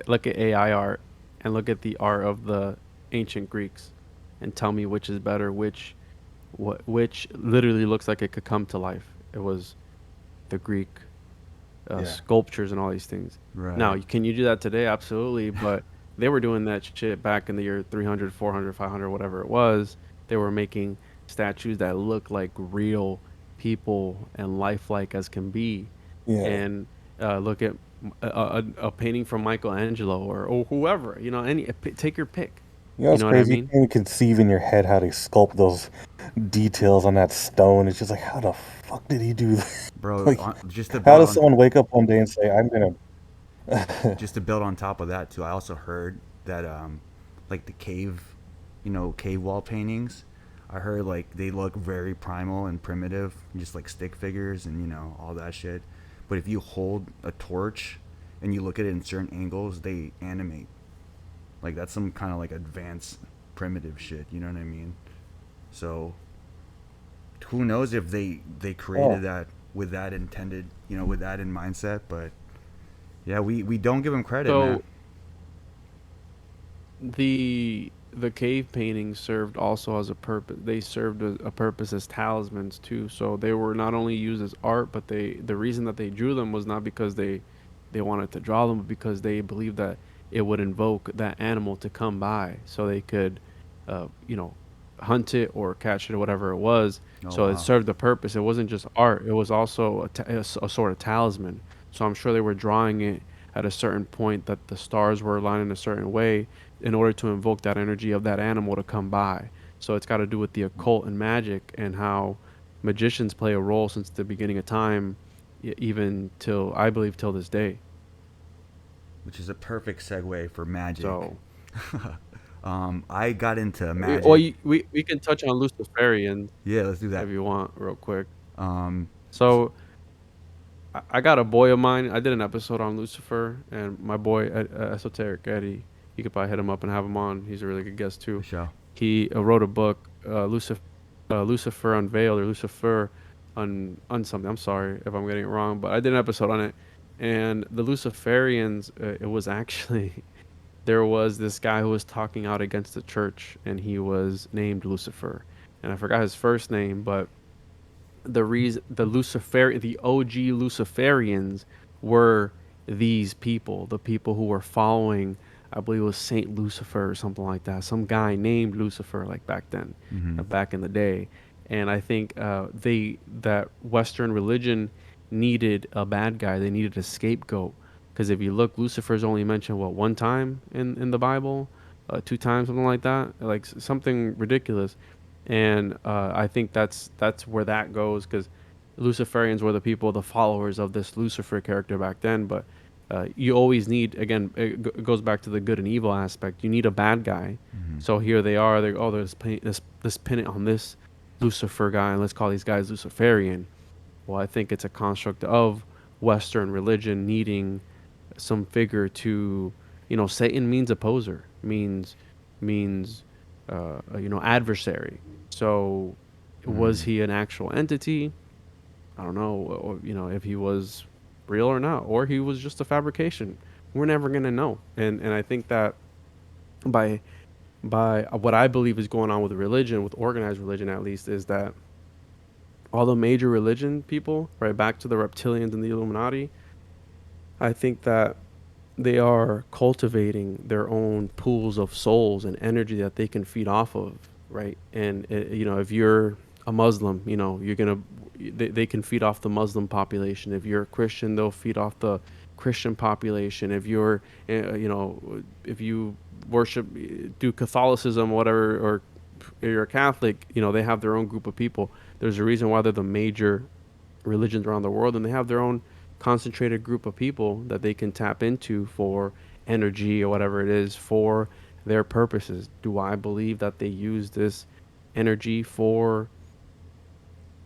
Look at AI art, and look at the art of the ancient Greeks, and tell me which is better. Which literally looks like it could come to life. It was the Greek Yeah. sculptures and all these things. Now, Right. can you do that today? Absolutely, but they were doing that shit back in the year 300, 400, 500, whatever it was. They were making statues that look like real people and lifelike as can be. Yeah. And Look at a painting from Michelangelo or whoever. Take your pick. You know, You it's know what I crazy. You mean? can't even conceive in your head how they sculpt those details on that stone. It's just like, how the fuck did he do that? Bro. Like, Just to how build does on someone wake up one day and say, I'm gonna? just to build on top of that too, I also heard that like the cave, cave wall paintings. I heard like they look very primal and primitive, just like stick figures and all that shit. But if you hold a torch and you look at it in certain angles, they animate. Like that's some kind of like advanced primitive shit. You know what I mean? So who knows if they created Oh, that with that intended, with that in mindset. But yeah, we don't give them credit, man. So the cave paintings served also as a purpose. They served a purpose as talismans too. So they were not only used as art, but the reason that they drew them was not because they wanted to draw them, but because they believed that it would invoke that animal to come by, so they could, you know, hunt it or catch it or whatever it was. Oh So it wow. served the purpose. It wasn't just art. It was also a sort of talisman. So I'm sure they were drawing it at a certain point that the stars were aligned in a certain way in order to invoke that energy of that animal to come by. So it's got to do with the occult and magic and how magicians play a role since the beginning of time, even till I believe till this day. Which is a perfect segue for magic. So, I got into or magic. we can touch on Luciferians Yeah, let's do if that. you want, real quick. Um, s- So I got a boy of mine. I did an episode on Lucifer, and my boy Esoteric Eddie. You could probably hit him up and have him on. He's a really good guest for too. sure. He wrote a book, Lucifer Unveiled or Lucifer on something. I'm sorry if I'm getting it wrong, but I did an episode on it. And the Luciferians, it was actually there was this guy who was talking out against the church, and he was named Lucifer, and I forgot his first name, but the OG Luciferians were these people, the people who were following, I believe it was Saint Lucifer or something like that, some guy named Lucifer, like back then, Mm-hmm. back in the day. And I think that Western religion needed a bad guy. They needed a scapegoat, because if you look, Lucifer's only mentioned what, one time in the Bible, two times, something like that, like something ridiculous. And I think that's where that goes, because Luciferians were the people, the followers of this Lucifer character back then. But you always need, again, it goes back to the good and evil aspect. You need a bad guy. Mm-hmm. So here they are. They let's pin it on this Lucifer guy, and let's call these guys Luciferian. Well, I think it's a construct of Western religion needing some figure to, Satan means opposer, means adversary. So was Mm. he an actual entity? I don't know, or, if he was real or not, or he was just a fabrication. We're never gonna know. And I think that by what I believe is going on with religion, with organized religion at least, is that all the major religion people, right, back to the reptilians and the Illuminati, I think that they are cultivating their own pools of souls and energy that they can feed off of, right? And if you're a Muslim, they can feed off the Muslim population. If you're a Christian, they'll feed off the Christian population. If you're if you worship, do Catholicism, whatever, or you're a Catholic, they have their own group of people. There's a reason why they're the major religions around the world, and they have their own concentrated group of people that they can tap into for energy or whatever it is for their purposes. Do I believe that they use this energy for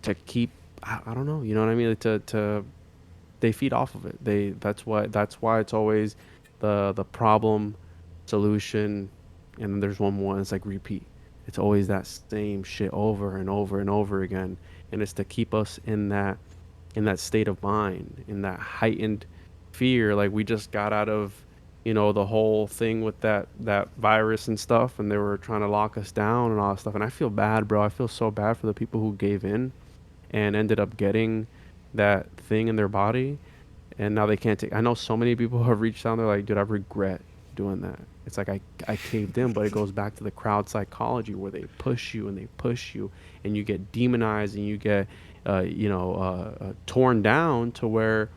to keep? I don't know. You know what I mean? To they feed off of it. That's why it's always the problem, solution, and then there's one more. And it's like repeat. It's always that same shit over and over and over again, and it's to keep us in that state of mind, in that heightened fear. Like we just got out of, the whole thing with that virus and stuff, and they were trying to lock us down and all that stuff. And I feel bad, bro. I feel so bad for the people who gave in and ended up getting that thing in their body, and now they can't take. I know so many people have reached out. They're like, dude, I regret doing that. It's like I caved in, but it goes back to the crowd psychology where they push you and they push you, and you get demonized and you get torn down to where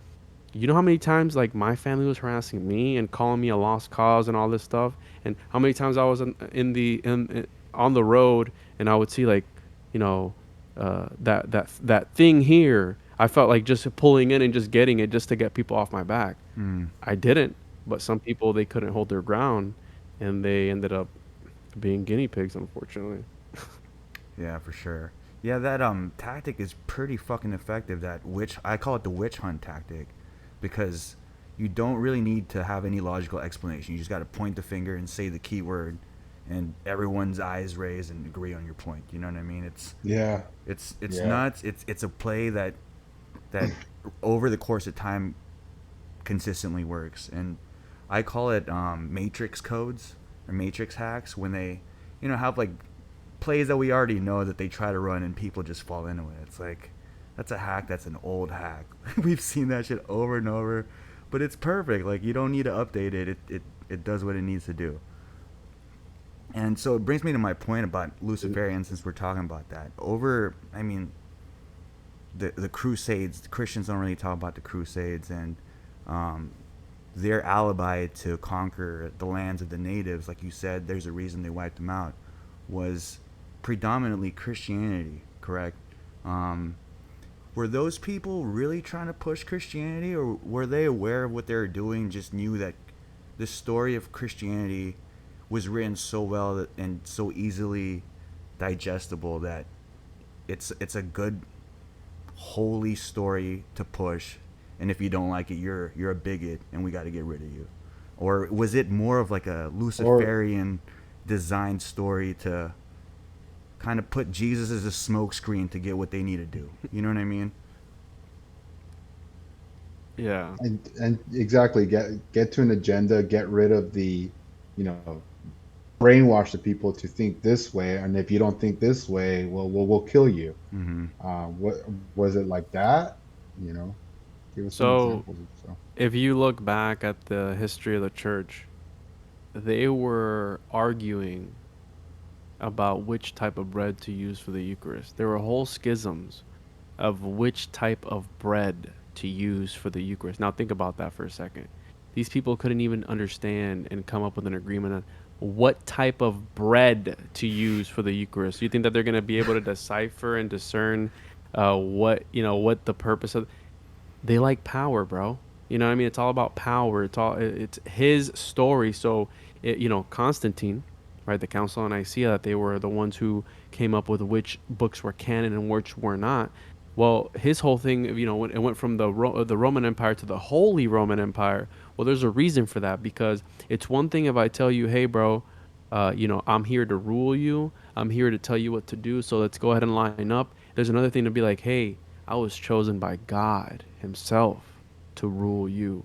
you know how many times like my family was harassing me and calling me a lost cause and all this stuff, and how many times I was on the road and I would see like, you know, that thing here. I felt like just pulling in and just getting it just to get people off my back. Mm. I didn't, but some people they couldn't hold their ground, and they ended up being guinea pigs, unfortunately. Yeah, for sure. Yeah, that tactic is pretty fucking effective. That witch, I call it the witch hunt tactic, because you don't really need to have any logical explanation. You just got to point the finger and say the keyword, and everyone's eyes raise and agree on your point. You know what I mean? Yeah. It's Yeah. nuts. It's a play that over the course of time consistently works, and I call it matrix codes or matrix hacks, when they, have like plays that we already know that they try to run and people just fall into it. It's like, that's a hack. That's an old hack. We've seen that shit over and over, but it's perfect. Like, you don't need to update it. It does what it needs to do. And so it brings me to my point about Luciferian, since we're talking about that. I mean, the Crusades, the Christians don't really talk about the Crusades, and um, their alibi to conquer the lands of the natives, like you said, there's a reason they wiped them out, was predominantly Christianity, correct? Um, were those people really trying to push Christianity, or were they aware of what they were doing, just knew that the story of Christianity was written so well and so easily digestible that it's a good holy story to push, and if you don't like it, you're a bigot and we got to get rid of you? Or was it more of like a Or Luciferian designed story to kind of put Jesus as a smokescreen to get what they need to do? You know what I mean? Yeah. and exactly, get to an agenda, get rid of the, you know, brainwash the people to think this way, and if you don't think this way, well, we'll kill you. Mm-hmm. What was it like that? You know, give us some So examples if so. if you look back at the history of the church, they were arguing about which type of bread to use for the Eucharist. There were whole schisms of which type of bread to use for the Eucharist. Now, think about that for a second. These people couldn't even understand and come up with an agreement on what type of bread to use for the Eucharist. You think that they're going to be able to decipher and discern what the purpose of? They like power, bro. You know what I mean? It's all about power. It's his story. So, Constantine, right? The Council of Nicaea, that they were the ones who came up with which books were canon and which were not. Well, his whole thing, it went from the Roman Empire to the Holy Roman Empire. Well, there's a reason for that, because it's one thing if I tell you, hey, bro, I'm here to rule you. I'm here to tell you what to do. So let's go ahead and line up. There's another thing to be like, hey, I was chosen by God Himself to rule you.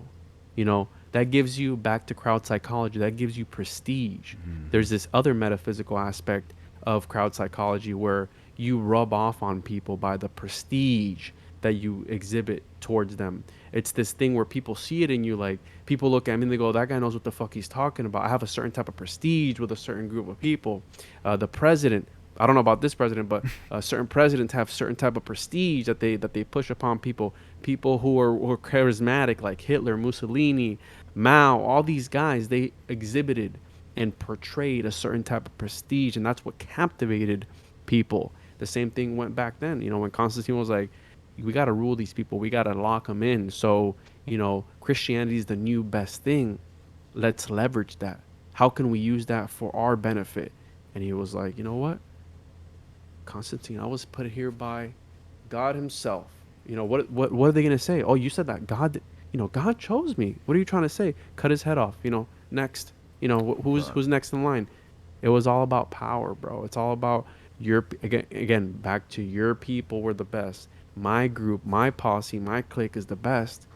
That gives you, back to crowd psychology, that gives you prestige. Mm-hmm. There's this other metaphysical aspect of crowd psychology where you rub off on people by the prestige that you exhibit towards them. It's this thing where people see it in you, like people look at me and they go, that guy knows what the fuck he's talking about. I have a certain type of prestige with a certain group of people. The president, I don't know about this president, but certain presidents have certain type of prestige that they push upon people. People who are charismatic, like Hitler, Mussolini, Mao, all these guys, they exhibited and portrayed a certain type of prestige, and that's what captivated people. The same thing went back then, when Constantine was like, we got to rule these people, we got to lock them in. So, Christianity is the new best thing. Let's leverage that. How can we use that for our benefit? And he was like, you know what? Constantine, I was put here by God Himself. What are they gonna say? Oh, you said that God chose me. What are you trying to say? Cut his head off. Next. Fuck. Who's next in line? It was all about power, bro. It's all about again back to your people were the best. My group, my posse, my clique is the best,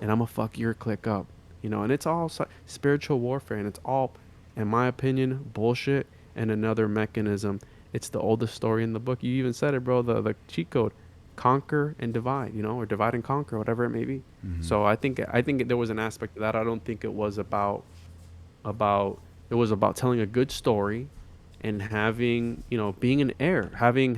and I'm gonna fuck your clique up. And it's all spiritual warfare, and it's all, in my opinion, bullshit and another mechanism. It's the oldest story in the book. You even said it, bro. The cheat code: conquer and divide. Or divide and conquer, whatever it may be. Mm-hmm. So I think there was an aspect to that. I don't think it was about it was about telling a good story and having being an heir, having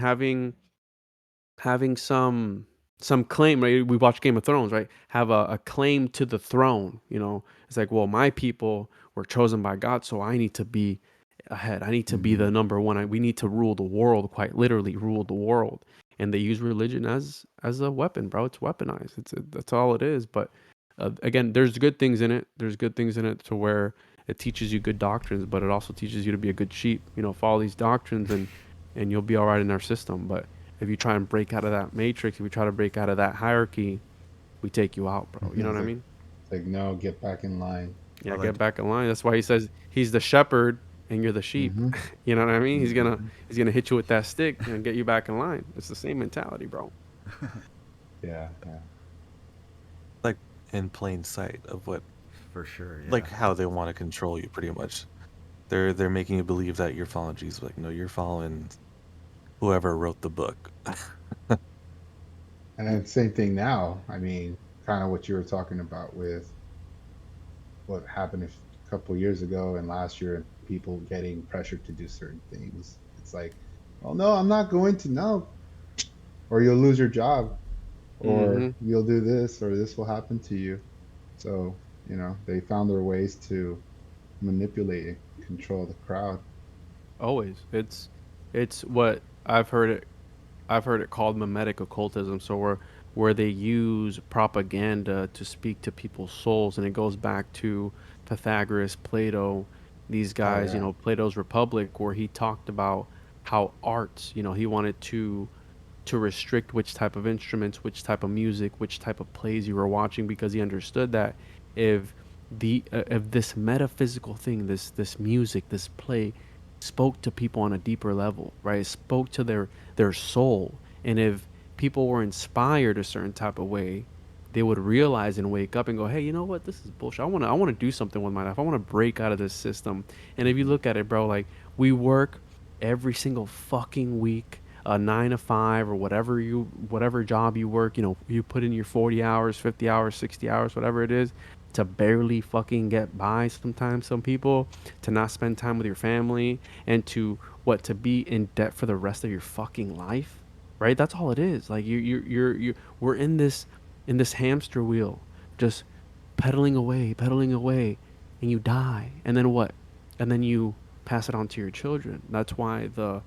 some some claim, right? We watch Game of Thrones, right? Have a claim to the throne. It's like, well, my people were chosen by God, so I need to be ahead. I need to be the number one. We need to rule the world, quite literally rule the world. And they use religion as a weapon, bro. It's weaponized. That's all it is. But again, there's good things in it. There's good things in it to where it teaches you good doctrines, but it also teaches you to be a good sheep. Follow these doctrines, and you'll be all right in our system. But if you try and break out of that matrix, if you try to break out of that hierarchy, we take you out, bro. You know what I mean? It's like, no, get back in line. Yeah, Or get like, back in line. That's why he says he's the shepherd and you're the sheep. Mm-hmm. You know what I mean? He's gonna hit you with that stick and get you back in line. It's the same mentality, bro. Yeah, yeah. Like in plain sight of what, for sure. Yeah. like how they want to control you. Pretty much, they're making you believe that you're following Jesus. Like, no, you're following whoever wrote the book. And then same thing now. I mean, kind of what you were talking about with what happened a couple years ago and last year, and people getting pressured to do certain things. It's like, oh no, I'm not going to. No, or you'll lose your job, or Hmm. you'll do this, or this will happen to you. So, they found their ways to manipulate and control the crowd. Always. It's what I've heard it called mimetic occultism. So where they use propaganda to speak to people's souls, and it goes back to Pythagoras, Plato, these Oh guys. yeah. Plato's Republic, where he talked about how arts. He wanted to restrict which type of instruments, which type of music, which type of plays you were watching, because he understood that if if this metaphysical thing, this music, this play, spoke to people on a deeper level, right? It spoke to their soul, and if people were inspired a certain type of way, they would realize and wake up and go, hey, you know what? This is bullshit. I want to do something with my life. I want to break out of this system. And if you look at it, bro, like we work every single fucking week, 9 to 5 or whatever job you work, you put in your 40 hours, 50 hours, 60 hours, whatever it is, to barely fucking get by. Sometimes some people, to not spend time with your family, and to be in debt for the rest of your fucking life, right? That's all it is. Like we're in this hamster wheel, just pedaling away, and you die. And then what? And then you pass it on to your children. That's why the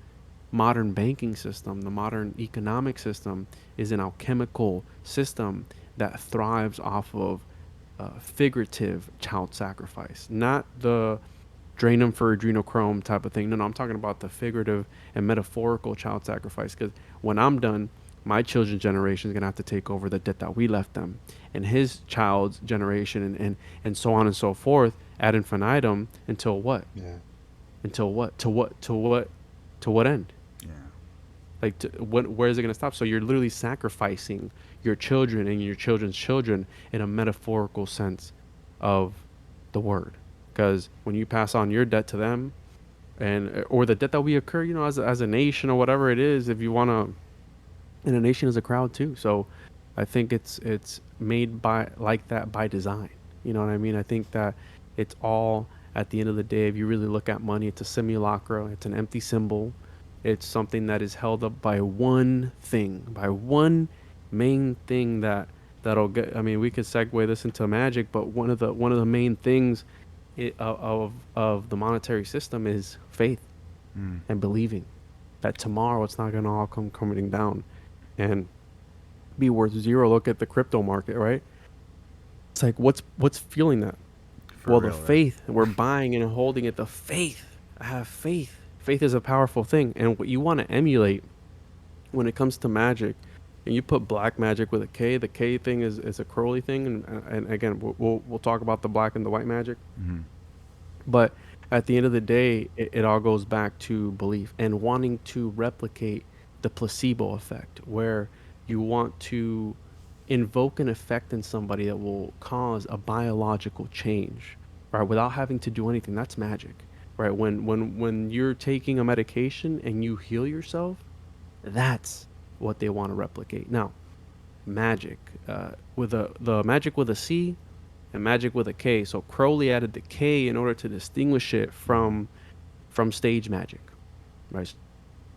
modern banking system, the modern economic system, is an alchemical system that thrives off of figurative child sacrifice, not the drain them for adrenochrome type of thing. No, I'm talking about the figurative and metaphorical child sacrifice. Because when I'm done, my children's generation is gonna have to take over the debt that we left them, and his child's generation, and so on and so forth, ad infinitum, until what? Yeah. Until what? To what? To what? To what end? Yeah. Like, where is it going to stop? So you're literally sacrificing your children and your children's children in a metaphorical sense of the word. Because when you pass on your debt to them, or the debt that we occur, as a nation or whatever it is, if you want to, and a nation is a crowd too. So I think it's made by like that by design. You know what I mean? I think that it's all, at the end of the day, if you really look at money, it's a simulacra. It's an empty symbol. It's something that is held up by one thing, by one main thing that'll get. I mean, we could segue this into magic, but one of the main things of the monetary system is faith Mm. and believing that tomorrow it's not going to all come coming down and be worth zero. Look at the crypto market, right? It's like, what's fueling that? For Well, real, the right? faith. We're buying and holding it. The faith. I have faith. Faith is a powerful thing, and what you want to emulate when it comes to magic, and you put black magic with a K. The K thing is a Crowley thing, and again, we'll talk about the black and the white magic. Mm-hmm. But at the end of the day, it all goes back to belief and wanting to replicate the placebo effect, where you want to invoke an effect in somebody that will cause a biological change, right? Without having to do anything. That's magic, right? When you're taking a medication and you heal yourself, that's what they want to replicate. Now, magic, with the magic with a C and magic with a K. So Crowley added the K in order to distinguish it from stage magic, right?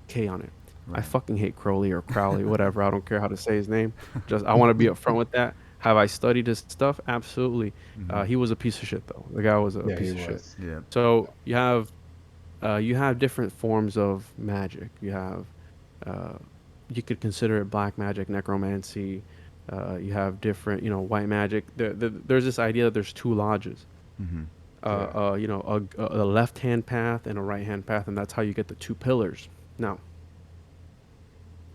K on it. I Right. fucking hate Crowley or Crowley, whatever. I don't care how to say his name. Just I want to be upfront with that. Have I studied his stuff? Absolutely. Mm-hmm. He was a piece of shit though. The guy was a Yeah, he piece of shit. was. Yeah. So you have different forms of magic. You have uh, you could consider it black magic, necromancy. You have different, white magic. There's this idea that there's two lodges. Mm-hmm. Yeah. A left hand path and a right hand path, and that's how you get the two pillars. Now,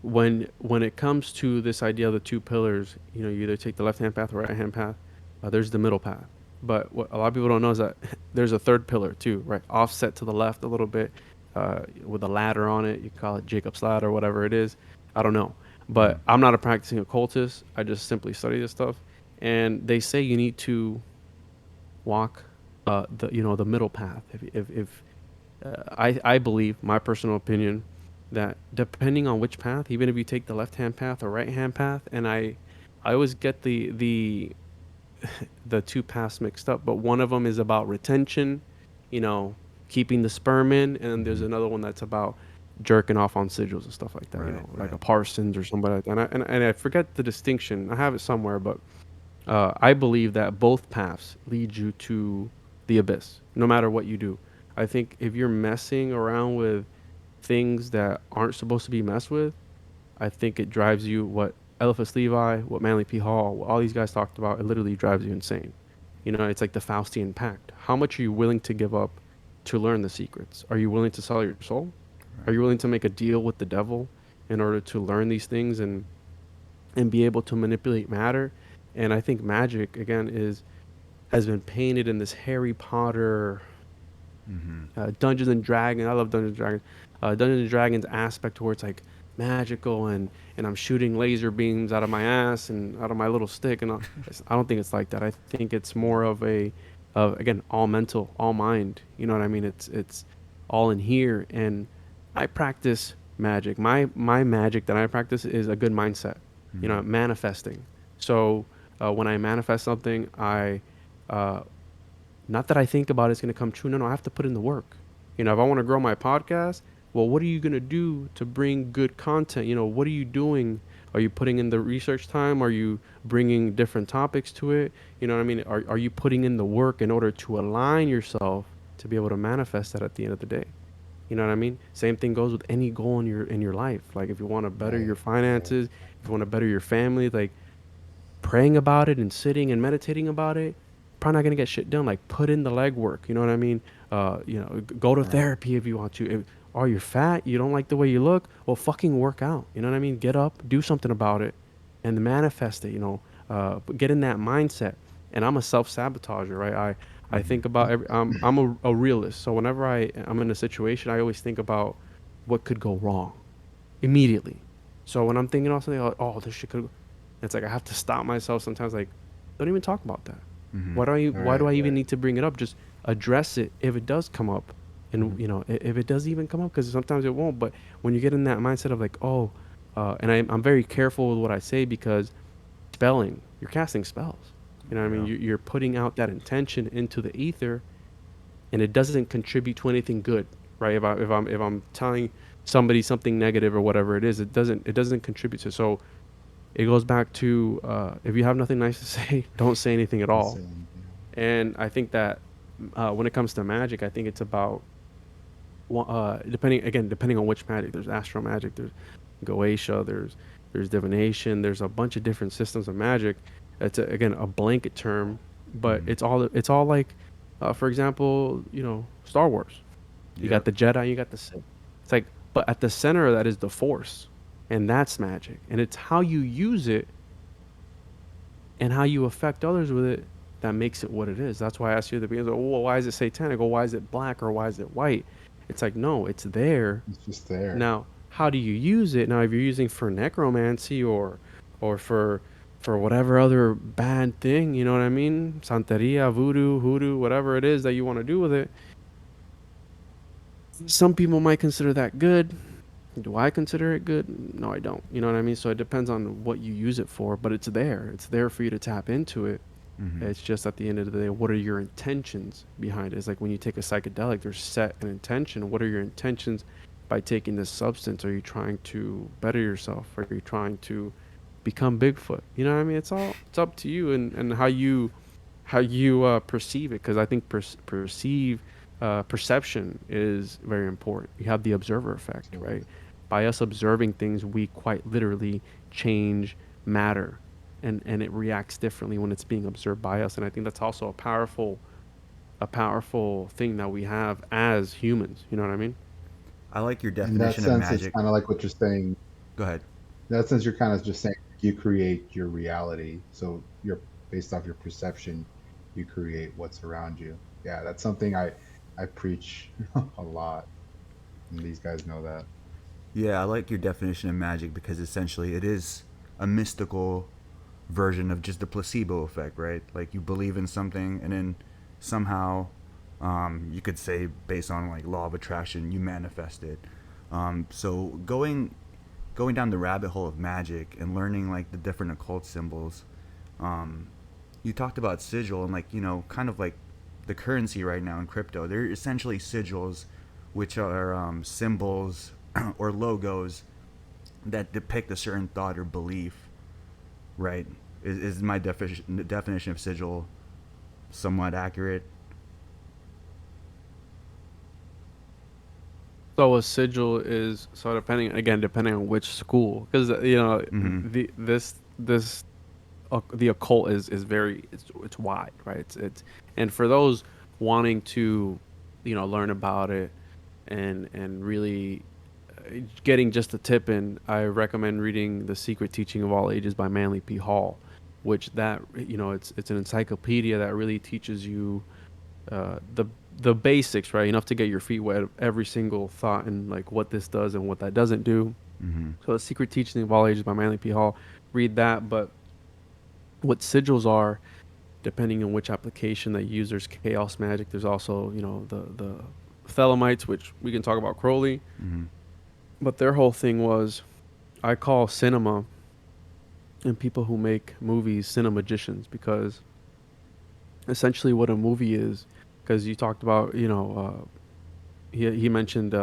when it comes to this idea of the two pillars, you either take the left hand path or right hand path. There's the middle path, but what a lot of people don't know is that there's a third pillar too, right? Offset to the left a little bit, with a ladder on it. You call it Jacob's ladder or whatever it is. I don't know, but I'm not a practicing occultist. I just simply study this stuff, and they say you need to walk the middle path. If I believe, my personal opinion, that depending on which path, even if you take the left hand path or right hand path, and I always get the two paths mixed up, but one of them is about retention, keeping the sperm in, and there's another one that's about jerking off on sigils and stuff like that, Right, like right. a Parsons or somebody like that. And I forget the distinction. I have it somewhere, but I believe that both paths lead you to the abyss, no matter what you do. I think if you're messing around with things that aren't supposed to be messed with, I think it drives you what Eliphas Levi, what Manly P. Hall, what all these guys talked about. It literally drives you insane. It's like the Faustian pact. How much are you willing to give up to learn the secrets? Are you willing to sell your soul? Are Right. you willing to make a deal with the devil in order to learn these things and be able to manipulate matter? And I think magic again has been painted in this Harry Potter, Mm-hmm. Dungeons and Dragons. I love Dungeons and Dragons. Dungeons and Dragons aspect where it's like magical and I'm shooting laser beams out of my ass and out of my little stick, and I don't think it's like that. I think it's more of again, all mental, all mind. You know what I mean? It's all in here. And I practice magic. My magic that I practice is a good mindset. Mm-hmm. Manifesting. So when I manifest something, I uh, not that I think about it's going to come true. No, I have to put in the work. If I want to grow my podcast, well, what are you going to do to bring good content? What are you doing? Are you putting in the research time? Are you bringing different topics to it? You know what I mean? Are you putting in the work in order to align yourself to be able to manifest that at the end of the day? You know what I mean? Same thing goes with any goal in your life. Like if you want to better your Right. Right. finances, if you want to better your family, like praying about it and sitting and meditating about it, probably not gonna get shit done. Like put in the legwork. You know what I mean? Go to Right. therapy if you want to. Or you're fat, you don't like the way you look. Well, fucking work out. You know what I mean? Get up, do something about it, and manifest it. Get in that mindset. And I'm a self sabotager, right? I Mm-hmm. think about I'm a realist. So whenever I'm in a situation, I always think about what could go wrong immediately. So when I'm thinking of something like, oh, this shit could, it's like I have to stop myself sometimes. Like, don't even talk about that. Mm-hmm. Why do Right. I even Right. need to bring it up? Just address it if it does come up, and Mm-hmm. if it does even come up, because sometimes it won't. But when you get in that mindset of like, oh, and I'm very careful with what I say because spelling, you're casting spells. You know what I mean? Yeah. You're putting out that intention into the ether, and it doesn't contribute to anything good, right? If I'm telling somebody something negative or whatever it is, it doesn't contribute to. So it goes back to if you have nothing nice to say, don't say anything at The all. same. And I think that when it comes to magic, I think it's about depending on which magic. There's astral magic, there's Goetia, there's divination, there's a bunch of different systems of magic. It's again a blanket term, but Mm-hmm. it's all like, for example, Star Wars. You got Yep. the Jedi, you got the Sith. It's like, but at the center of that is the Force, and that's magic, and it's how you use it and how you affect others with it that makes it what it is. That's why I asked you at the beginning, oh, well, why is it satanic? Or why is it black? Or why is it white? It's like, no, it's there. It's just there. Now, how do you use it? Now, if you're using for necromancy or for whatever other bad thing, you know what I mean? Santeria, voodoo, hoodoo, whatever it is that you want to do with it. Some people might consider that good. Do I consider it good? No, I don't. You know what I mean? So it depends on what you use it for, but it's there. It's there for you to tap into it. Mm-hmm. It's just at the end of the day, what are your intentions behind it? It's like when you take a psychedelic, there's set an intention. What are your intentions by taking this substance? Are you trying to better yourself? Are you trying to become Bigfoot? You know what I mean? It's up to you, and how you perceive it, because I think perception is very important. You have the observer effect, right? By us observing things, we quite literally change matter, and it reacts differently when it's being observed by us. And I think that's also a powerful thing that we have as humans. You know what I mean? I like your In that definition of sense, it's magic. kind of like what you're saying. Go ahead. In that sense, you're kind of just saying you create your reality. So you're based off your perception, you create what's around you. Yeah, that's something I preach a lot, and these guys know that. Yeah, I like your definition of magic because essentially it is a mystical version of just the placebo effect, right? Like you believe in something and then somehow, you could say based on like law of attraction, you manifest it. So going down the rabbit hole of magic and learning like the different occult symbols, um, you talked about sigil and like kind of like the currency right now in crypto. They're essentially sigils, which are symbols or logos that depict a certain thought or belief, right? Is my definition of sigil somewhat accurate? So a sigil is, so depending on which school, because Mm-hmm. the occult is very, it's wide, right? It's and for those wanting to learn about it and really getting just a tip in, I recommend reading The Secret Teaching of All Ages by Manly P. Hall, which that it's an encyclopedia that really teaches you the basics, right? Enough to get your feet wet of every single thought and like what this does and what that doesn't do. Mm-hmm. So The Secret Teaching of All Ages by Manly P. Hall, read that. But what sigils are, depending on which application they use, there's chaos magic. There's also the Thelemites, which we can talk about Crowley. Mm-hmm. But their whole thing was, I call cinema and people who make movies cinemagicians, because essentially what a movie is, because you talked about he mentioned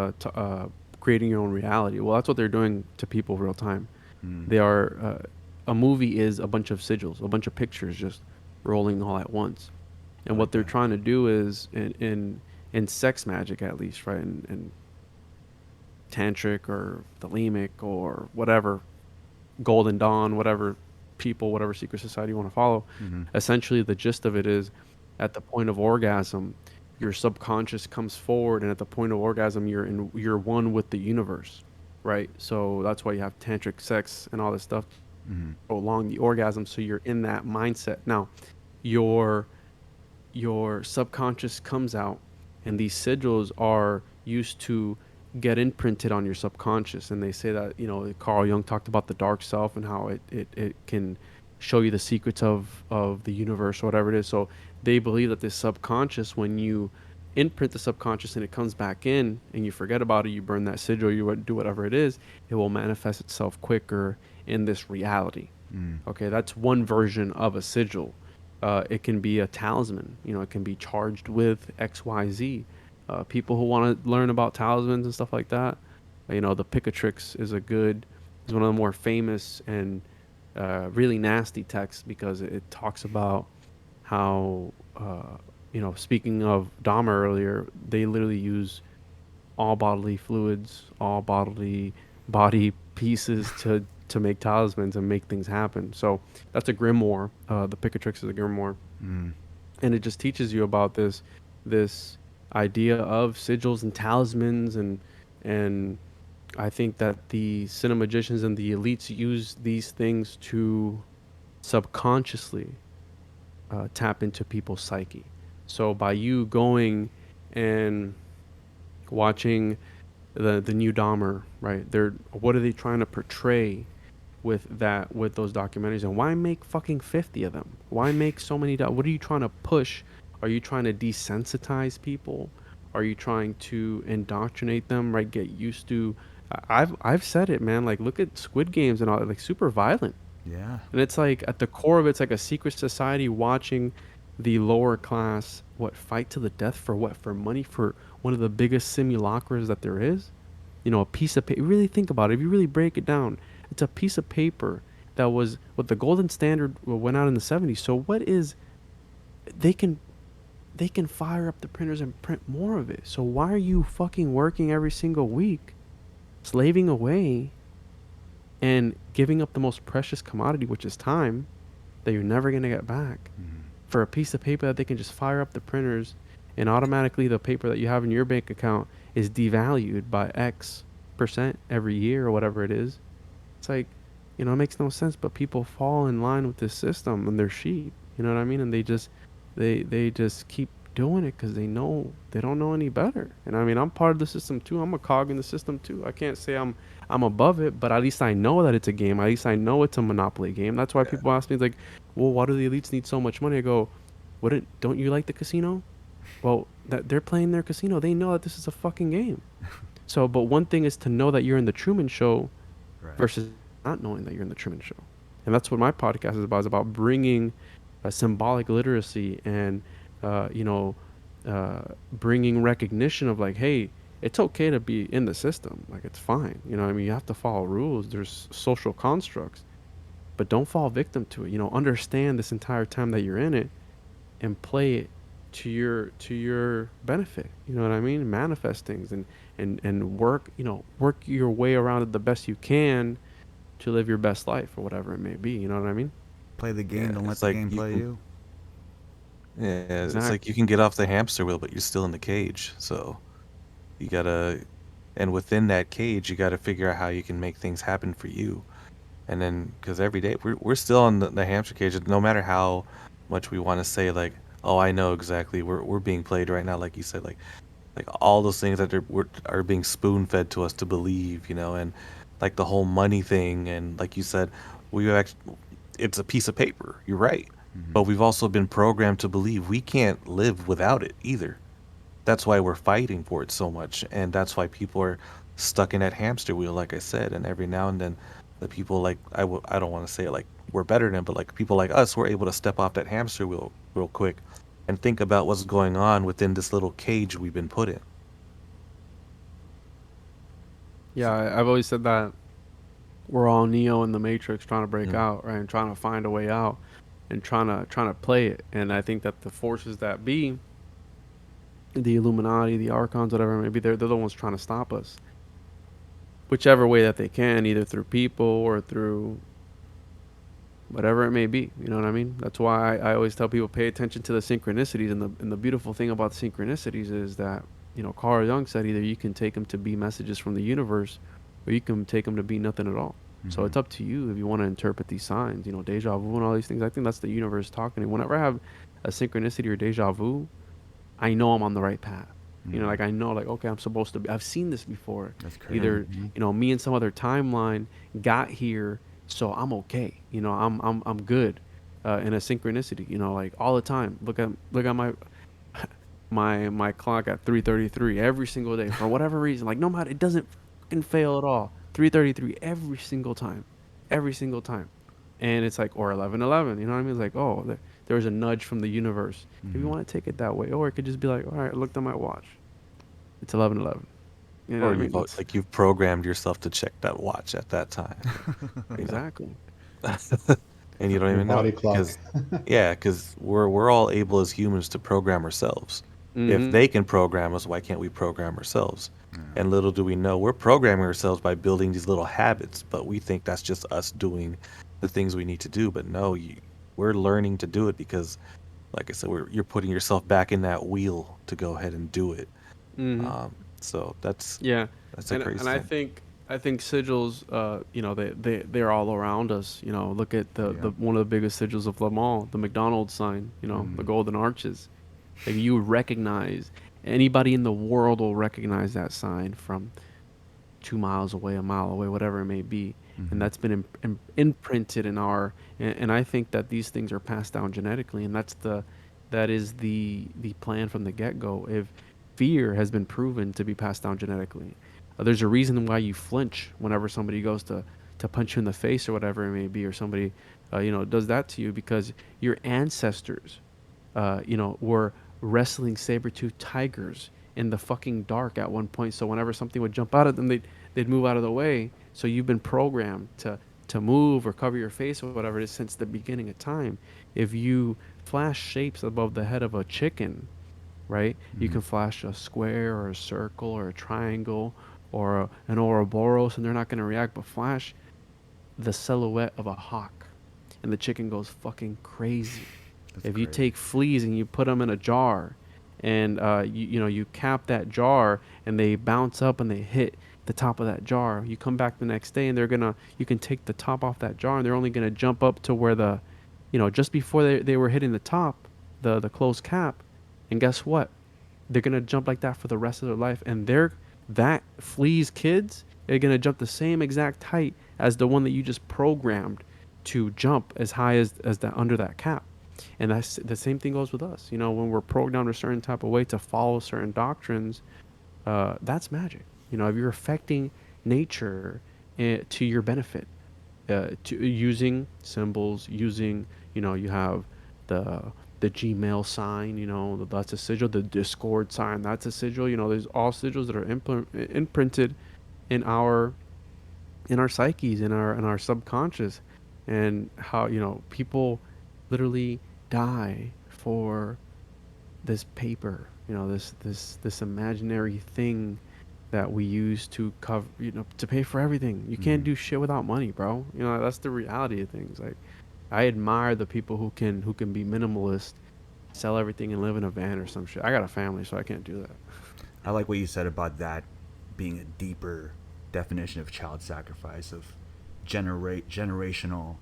creating your own reality. Well, that's what they're doing to people real time. Mm-hmm. They are a movie is a bunch of sigils, a bunch of pictures just rolling all at once. I And like what they're that. trying to do is in sex magic, at least, right? In tantric or thelemic or whatever, Golden Dawn, whatever secret society you want to follow. Mm-hmm. Essentially, the gist of it is, at the point of orgasm, your subconscious comes forward, and at the point of orgasm, you're one with the universe, right? So that's why you have tantric sex and all this stuff Mm-hmm. along the orgasm. So you're in that mindset. Now, your your subconscious comes out, and these sigils are used to get imprinted on your subconscious. And they say that Carl Jung talked about the dark self and how it can show you the secrets of the universe or whatever it is. So they believe that this subconscious, when you imprint the subconscious and it comes back in and you forget about it, you burn that sigil, you do whatever it is, it will manifest itself quicker in this reality. Mm. Okay, that's one version of a sigil. It can be a talisman. It can be charged with XYZ. People who want to learn about talismans and stuff like that, the Picatrix is one of the more famous and really nasty texts, because it talks about how, speaking of Dahmer earlier, they literally use all bodily fluids, all bodily body pieces to make talismans and make things happen. So that's a grimoire. The Picatrix is a grimoire, Mm. and it just teaches you about this idea of sigils and talismans, and I think that the cinemagicians and the elites use these things to subconsciously tap into people's psyche. So by you going and watching the new Dahmer, right? What are they trying to portray with those documentaries? And why make fucking 50 of them? Why make so many? What are you trying to push? Are you trying to desensitize people? Are you trying to indoctrinate them? Right? Get used to. I've said it, man. Like, look at Squid Games and all. Like, super violent. Yeah. And it's like, at the core of it's like a secret society watching the lower class fight to the death for what? For money, for one of the biggest simulacras that there is. a piece of paper. Really think about it. If you really break it down, it's a piece of paper that was what the golden standard went out in the 70s. So what is they can fire up the printers and print more of it. So why are you fucking working every single week, slaving away, and giving up the most precious commodity, which is time, that you're never gonna get back, for a piece of paper that they can just fire up the printers, and automatically the paper that you have in your bank account is devalued by X percent every year or whatever it is? It's like, it makes no sense, but people fall in line with this system and they're sheep. You know what I mean? And they just keep doing it because they don't know any better. And I mean, I'm part of the system too. I'm a cog in the system too. I can't say I'm above it, but at least I know that it's a game. At least I know it's a monopoly game. That's why people ask me like, well, why do the elites need so much money? I go, don't you like the casino? Well, that they're playing their casino. They know that this is a fucking game. So, but one thing is to know that you're in the Truman Show, Right. versus not knowing that you're in the Truman Show. And that's what my podcast is about. It's about bringing a symbolic literacy and, bringing recognition of like, hey, it's okay to be in the system. Like, it's fine. You have to follow rules. There's social constructs, but don't fall victim to it. Understand this entire time that you're in it and play it to your benefit. You know what I mean? Manifest things and work your way around it the best you can to live your best life or whatever it may be. You know what I mean? Play the game, Yeah, don't let it's the like game play you. Yeah, it's Exactly. like you can get off the hamster wheel, but you're still in the cage. So you gotta, and within that cage, you gotta figure out how you can make things happen for you. And then, because every day we're still in the hamster cage, no matter how much we want to say like, oh, I know exactly, we're being played right now, like you said, like all those things that are being spoon fed to us to believe, and like the whole money thing, and like you said, we actually, it's a piece of paper. You're right. But we've also been programmed to believe we can't live without it either. That's why we're fighting for it so much, and that's why people are stuck in that hamster wheel, like I said. And every now and then, the people like I don't want to say it like we're better than them, but like people like us, we're able to step off that hamster wheel real quick and think about what's going on within this little cage we've been put in. Yeah, I've always said that we're all Neo in the Matrix trying to break Mm. out, right? And trying to find a way out and trying to play it. And I think that the forces that be, the Illuminati, the Archons, whatever it may be, they're the ones trying to stop us. Whichever way that they can, either through people or through whatever it may be. You know what I mean? That's why I always tell people pay attention to the synchronicities. And the beautiful thing about synchronicities is that, Carl Jung said either you can take them to be messages from the universe or you can take them to be nothing at all. So it's up to you if you want to interpret these signs, deja vu and all these things. I think that's the universe talking. And whenever I have a synchronicity or deja vu, I know I'm on the right path. Like I know, like, okay, I'm supposed to be. I've seen this before. That's crazy. Either me and some other timeline got here, so I'm okay. I'm good in a synchronicity. Like all the time. Look at my clock at 3:33 every single day for whatever reason. Like no matter, it doesn't fucking fail at all. 3:33 every single time, and it's like, or 11:11. You know what I mean? It's like, oh, there's a nudge from the universe. If you want to take it that way, or it could just be like, all right, I looked at my watch. It's 11:11. You know Or what I mean? you've programmed yourself to check that watch at that time. Exactly. And you don't Your even know body it, clock. because we're all able as humans to program ourselves. If they can program us, why can't we program ourselves? And little do we know, we're programming ourselves by building these little habits, but we think that's just us doing the things we need to do. But no, we're learning to do it because, like I said, you're putting yourself back in that wheel to go ahead and do it. So that's Yeah, a crazy and I thing. think sigils, they're all around us. Look at the one of the biggest sigils of them all, the McDonald's sign. The golden arches. Like you recognize, anybody in the world will recognize that sign from 2 miles away, a mile away, whatever it may be. And that's been imprinted in our, and I think that these things are passed down genetically, and that is the plan from the get-go. If fear has been proven to be passed down genetically, there's a reason why you flinch whenever somebody goes to punch you in the face or whatever it may be, or somebody does that to you, because your ancestors were wrestling saber-toothed tigers in the fucking dark at one point. So whenever something would jump out at them, they'd move out of the way. So you've been programmed to move or cover your face or whatever it is since the beginning of time. If you flash shapes above the head of a chicken, right? You can flash a square or a circle or a triangle or an Ouroboros, and they're not going to react. But flash the silhouette of a hawk, and the chicken goes fucking crazy. That's If you crazy. take fleas and you put them in a jar, and you cap that jar, and they bounce up and they hit the top of that jar, you come back the next day and you can take the top off that jar, and they're only gonna jump up to where just before they were hitting the top, the closed cap, and guess what? They're gonna jump like that for the rest of their life, and that flea's kids are gonna jump the same exact height as the one that you just programmed to jump as high as that under that cap. And that's the same thing goes with us. When we're programmed a certain type of way to follow certain doctrines, that's magic. If you're affecting nature to your benefit, to using symbols, using you have the Gmail sign, that's a sigil. The Discord sign, that's a sigil. There's all sigils that are imprinted in our psyches, in our subconscious, and how people literally die for this paper, this imaginary thing that we use to cover, to pay for everything. You can't do shit without money, bro. That's the reality of things. Like, I admire the people who can be minimalist, sell everything and live in a van or some shit. I got a family, so I can't do that. I like what you said about that being a deeper definition of child sacrifice, of generational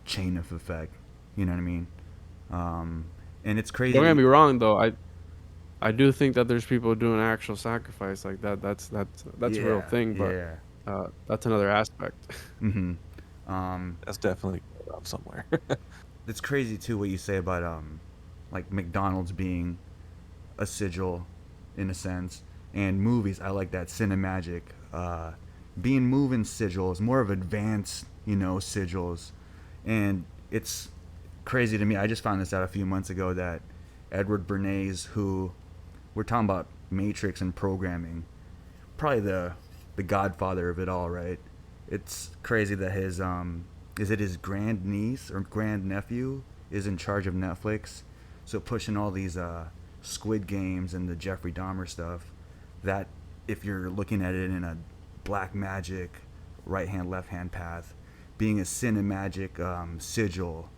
chain of effect. You know what I mean? And it's crazy. Don't get me wrong, though. I do think that there's people doing actual sacrifice like that. That's a real thing, but Yeah. that's another aspect. Mm-hmm. That's definitely around somewhere. It's crazy too what you say about like McDonald's being a sigil, in a sense, and movies. I like that cinemagic. Being moving sigils, more of advanced, sigils, and it's crazy to me. I just found this out a few months ago that Edward Bernays, who we're talking about Matrix and programming, probably the godfather of it all, right? It's crazy that his is it his grand niece or grand nephew is in charge of Netflix, so pushing all these Squid Games and the Jeffrey Dahmer stuff. That if you're looking at it in a black magic, right hand left hand path, being a cinemagic sigil,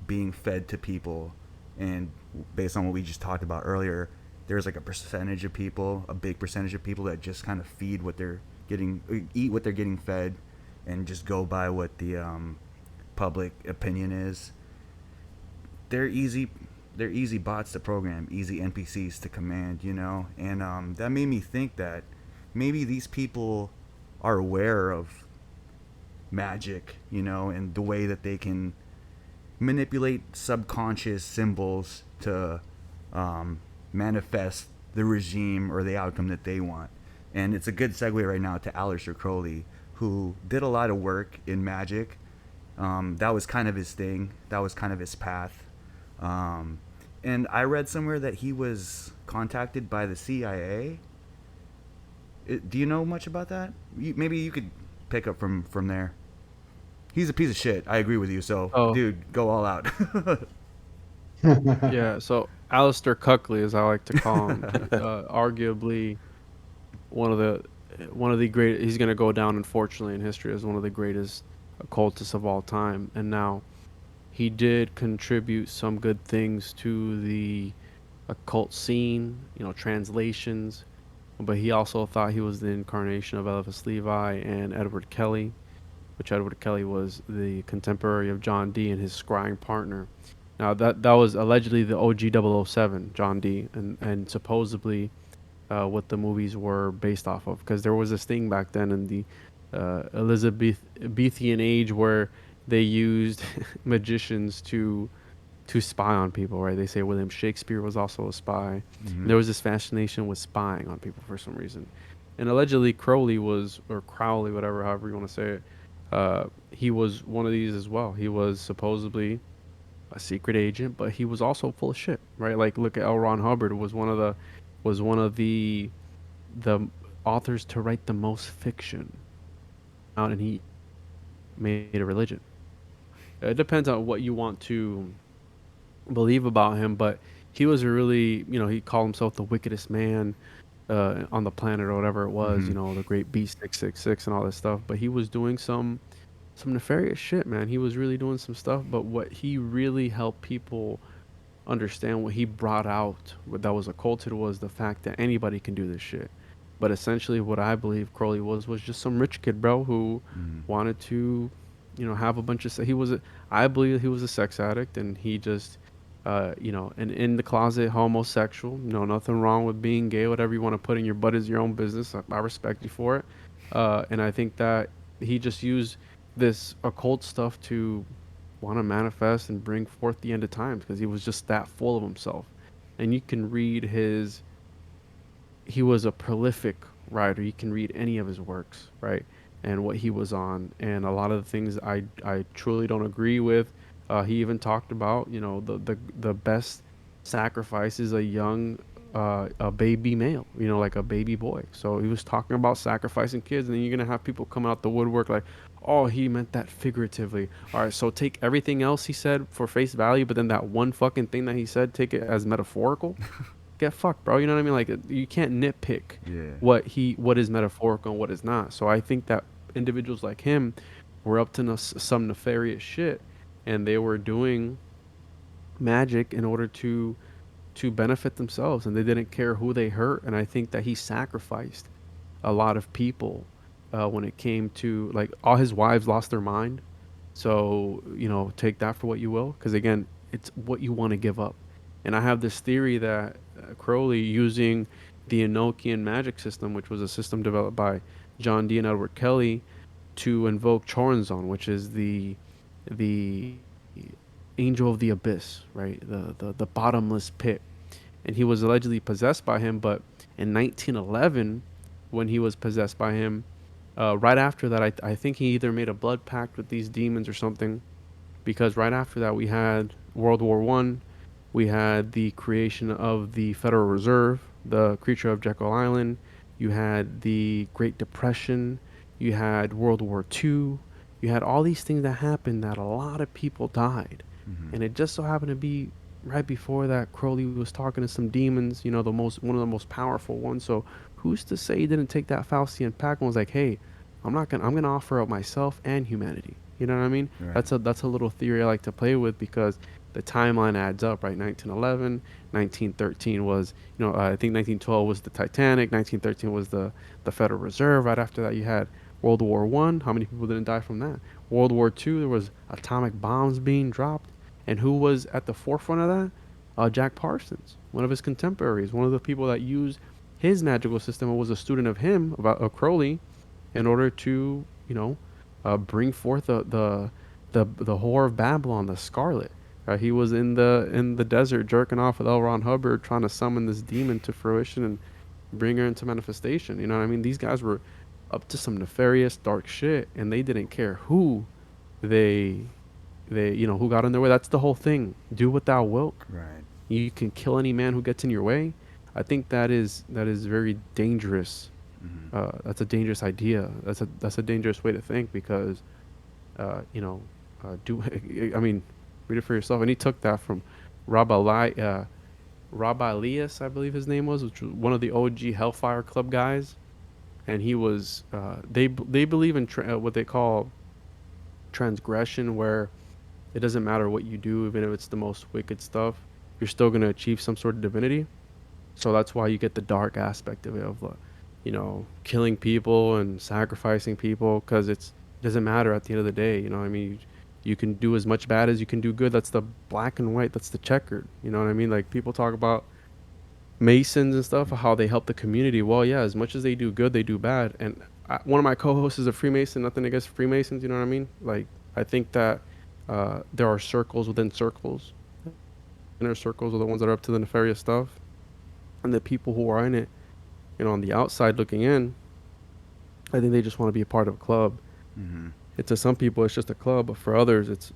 being fed to people, and based on what we just talked about earlier, there's like a percentage of people, a big percentage of people that just kind of feed what they're getting, eat what they're getting fed, and just go by what the public opinion is. They're easy bots to program, easy NPCs to command, and that made me think that maybe these people are aware of magic, and the way that they can manipulate subconscious symbols to manifest the regime or the outcome that they want. And it's a good segue right now to Aleister Crowley, who did a lot of work in magic. That was kind of his thing. That was kind of his path. And I read somewhere that he was contacted by the CIA. Do you know much about that? Maybe you could pick up from there. He's a piece of shit. I agree with you. So, dude, go all out. Yeah, so Alistair Cuckley, as I like to call him, arguably one of the great. He's going to go down, unfortunately, in history as one of the greatest occultists of all time. And now, he did contribute some good things to the occult scene, translations, but he also thought he was the incarnation of Eliphas Levi and Edward Kelly, which Edward Kelly was the contemporary of John Dee and his scrying partner. Now, that was allegedly the OG 007, John Dee, and supposedly what the movies were based off of, because there was this thing back then in the Elizabethan age where they used magicians to spy on people, right? They say William Shakespeare was also a spy. Mm-hmm. There was this fascination with spying on people for some reason. And allegedly Crowley, whatever, however you want to say it, he was one of these as well. He was supposedly a secret agent, but he was also full of shit, right? Like, look at L. Ron Hubbard, was one of the was one of the authors to write the most fiction out, and he made a religion. It depends on what you want to believe about him, but he was a really, he called himself the wickedest man on the planet or whatever it was, Mm-hmm. the great beast 666 and all this stuff. But he was doing some nefarious shit, man. He was really doing some stuff, but what he really helped people understand, what he brought out, what that was occulted, was the fact that anybody can do this shit. But essentially, what I believe Crowley was just some rich kid, bro, who Mm-hmm. wanted to, have a bunch of. He was, I believe, he was a sex addict, and he just, and in the closet homosexual. Nothing wrong with being gay. Whatever you want to put in your butt is your own business. I respect you for it. And I think that he just used this occult stuff to want to manifest and bring forth the end of times, because he was just that full of himself. And you can read his, he was a prolific writer. You can read any of his works, right? And what he was on, and a lot of the things I truly don't agree with. He even talked about, the best sacrifice is a young, a baby male, like a baby boy. So he was talking about sacrificing kids, and then you're gonna have people coming out the woodwork like, oh, he meant that figuratively. All right, so take everything else he said for face value, but then that one fucking thing that he said, take it as metaphorical. Get fucked, bro. You know what I mean? Like, you can't nitpick Yeah. what is metaphorical and what is not. So I think that individuals like him were up to some nefarious shit, and they were doing magic in order to benefit themselves, and they didn't care who they hurt. And I think that he sacrificed a lot of people when it came to, like, all his wives lost their mind. So, take that for what you will, because again, it's what you want to give up. And I have this theory that Crowley, using the Enochian magic system, which was a system developed by John Dee and Edward Kelly, to invoke Choronzon, which is the angel of the abyss, right? The bottomless pit. And he was allegedly possessed by him, but in 1911, when he was possessed by him, right after that, I think he either made a blood pact with these demons or something, because right after that we had World War One, we had the creation of the Federal Reserve, the creature of Jekyll Island. You had the Great Depression. You had World War Two. You had all these things that happened that a lot of people died, Mm-hmm. and it just so happened to be right before that Crowley was talking to some demons. One of the most powerful ones. So who's to say he didn't take that Faustian pact and was like, hey, I'm gonna offer up myself and humanity. You know what I mean? Right. That's a little theory I like to play with, because the timeline adds up, right? 1911, 1913 was, I think 1912 was the Titanic, 1913 was the Federal Reserve. Right after that, you had World War One. How many people didn't die from that? World War Two, there was atomic bombs being dropped, and who was at the forefront of that? Jack Parsons, one of his contemporaries, one of the people that used his magical system and was a student of him, about Crowley, in order to, bring forth the whore of Babylon, the Scarlet. He was in the desert jerking off with L. Ron Hubbard, trying to summon this demon to fruition and bring her into manifestation. You know what I mean? These guys were up to some nefarious, dark shit, and they didn't care who they who got in their way. That's the whole thing. Do what thou wilt. Right. You can kill any man who gets in your way. I think that is very dangerous. Mm-hmm. That's a dangerous idea. That's a dangerous way to think, because do I mean, read it for yourself. And he took that from Rabbi Elias, I believe his name was, which was one of the OG Hellfire Club guys. And he was they believe in what they call transgression, where it doesn't matter what you do, even if it's the most wicked stuff, you're still going to achieve some sort of divinity. So that's why you get the dark aspect of it, of killing people and sacrificing people, because it doesn't matter at the end of the day. I mean, you can do as much bad as you can do good. That's the black and white. That's the checkered. You know what I mean? Like, people talk about Masons and stuff, how they help the community. Well, yeah, as much as they do good, they do bad. And one of my co-hosts is a Freemason. Nothing against Freemasons. You know what I mean? Like, I think that there are circles within circles. Inner circles are the ones that are up to the nefarious stuff, and the people who are in it, on the outside looking in, I think they just want to be a part of a club. Mm-hmm. To some people, it's just a club, but for others, it's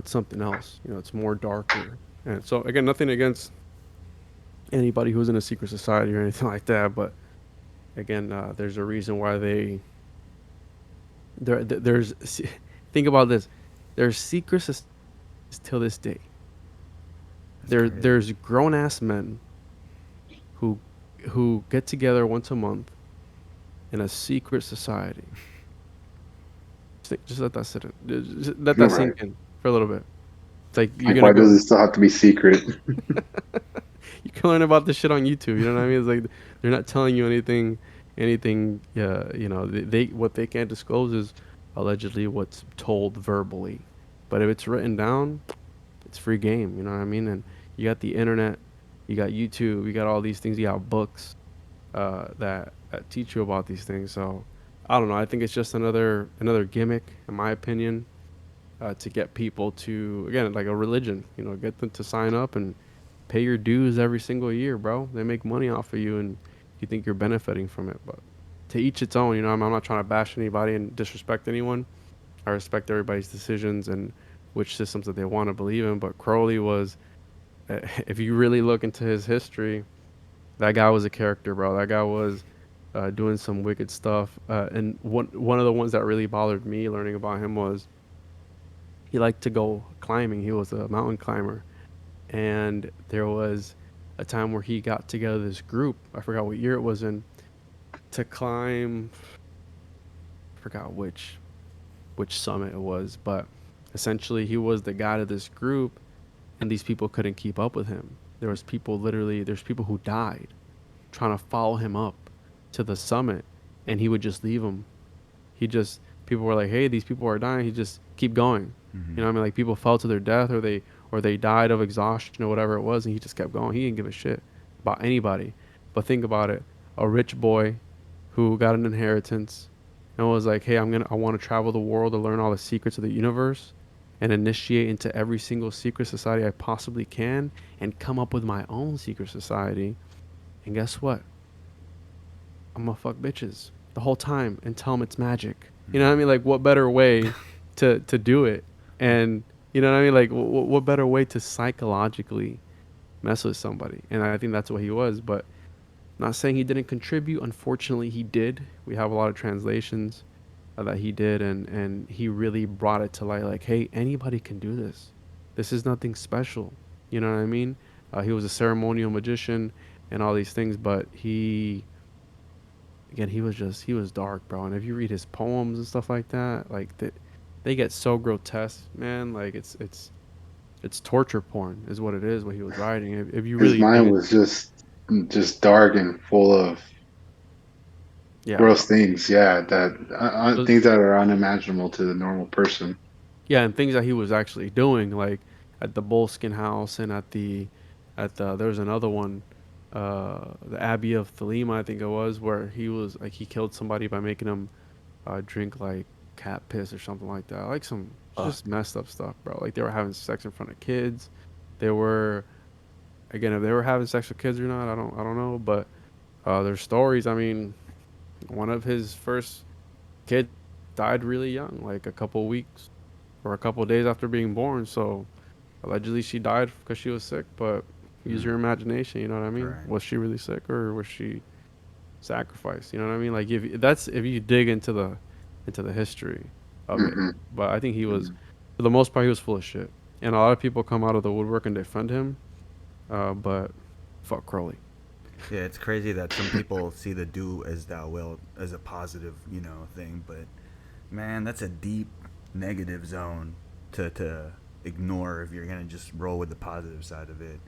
something else. It's more darker. And so, again, nothing against anybody who's in a secret society or anything like that. But again, there's a reason why there's think about this. There's secret societies till this day. That's crazy. There's grown ass men who get together once a month in a secret society. Just let that sit in. Just let that sink in for a little bit. It's like you're Like, gonna why does go. it still have to be secret? You can learn about this shit on YouTube. You know what I mean? It's like they're not telling you anything. You know, they what they can't disclose is allegedly what's told verbally. But if it's written down, it's free game. You know what I mean? And you got the internet, you got YouTube, you got all these things. You got books that teach you about these things. So I don't know. I think it's just another gimmick, in my opinion, to get people to, again, like a religion. You know, get them to sign up and pay your dues every single year, bro. They make money off of you, and you think you're benefiting from it. But to each its own. You know, I'm not trying to bash anybody and disrespect anyone. I respect everybody's decisions and which systems that they want to believe in. But Crowley was, if you really look into his history, that guy was a character, bro. That guy was doing some wicked stuff. And one of the ones that really bothered me learning about him was he liked to go climbing. He was a mountain climber. And there was a time where he got together this group. I forgot what year it was in, to climb. I forgot which summit it was, but essentially he was the guide of this group, and these people couldn't keep up with him. There's people who died trying to follow him up to the summit, and he would just leave them. People were like, hey, these people are dying. He just keep going. Mm-hmm. You know what I mean? Like, people fell to their death, or they died of exhaustion or whatever it was, and he just kept going. He didn't give a shit about anybody. But think about it. A rich boy who got an inheritance and was like, hey, I want to travel the world to learn all the secrets of the universe and initiate into every single secret society I possibly can and come up with my own secret society. And guess what? I'm gonna fuck bitches the whole time and tell them it's magic. You know what I mean? Like, what better way to do it? And you know what I mean? Like, what better way to psychologically mess with somebody? And I think that's what he was. But not saying he didn't contribute. Unfortunately, he did. We have a lot of translations that he did, and he really brought it to light. Like, hey, anybody can do this. This is nothing special. You know what I mean? He was a ceremonial magician and all these things, but he was dark, bro. And if you read his poems and stuff like that, like they get so grotesque, man. Like it's torture porn is what it is, what he was writing. If you His really mind was just dark and full of gross things. Yeah, things that are unimaginable to the normal person. Yeah, and things that he was actually doing, like at the Boleskine House and at the there was another one, the Abbey of Thelema, I think it was, where he was like, he killed somebody by making him drink like cat piss or something like that, like some just messed up stuff, bro. Like, they were having sex in front of kids. They were, again, if they were having sex with kids or not, I don't know, but there's stories. I mean, one of his first kids died really young, like a couple weeks or a couple days after being born. So allegedly she died because she was sick, but use your imagination. You know what I mean? Right. Was she really sick, or was she sacrificed? You know what I mean? Like, if you dig into the history of Mm-hmm. it. But I think he was, for the most part, he was full of shit. And a lot of people come out of the woodwork and defend him. But fuck Crowley. Yeah, it's crazy that some people see the do as thou wilt as a positive, thing, but man, that's a deep negative zone to ignore if you're gonna just roll with the positive side of it.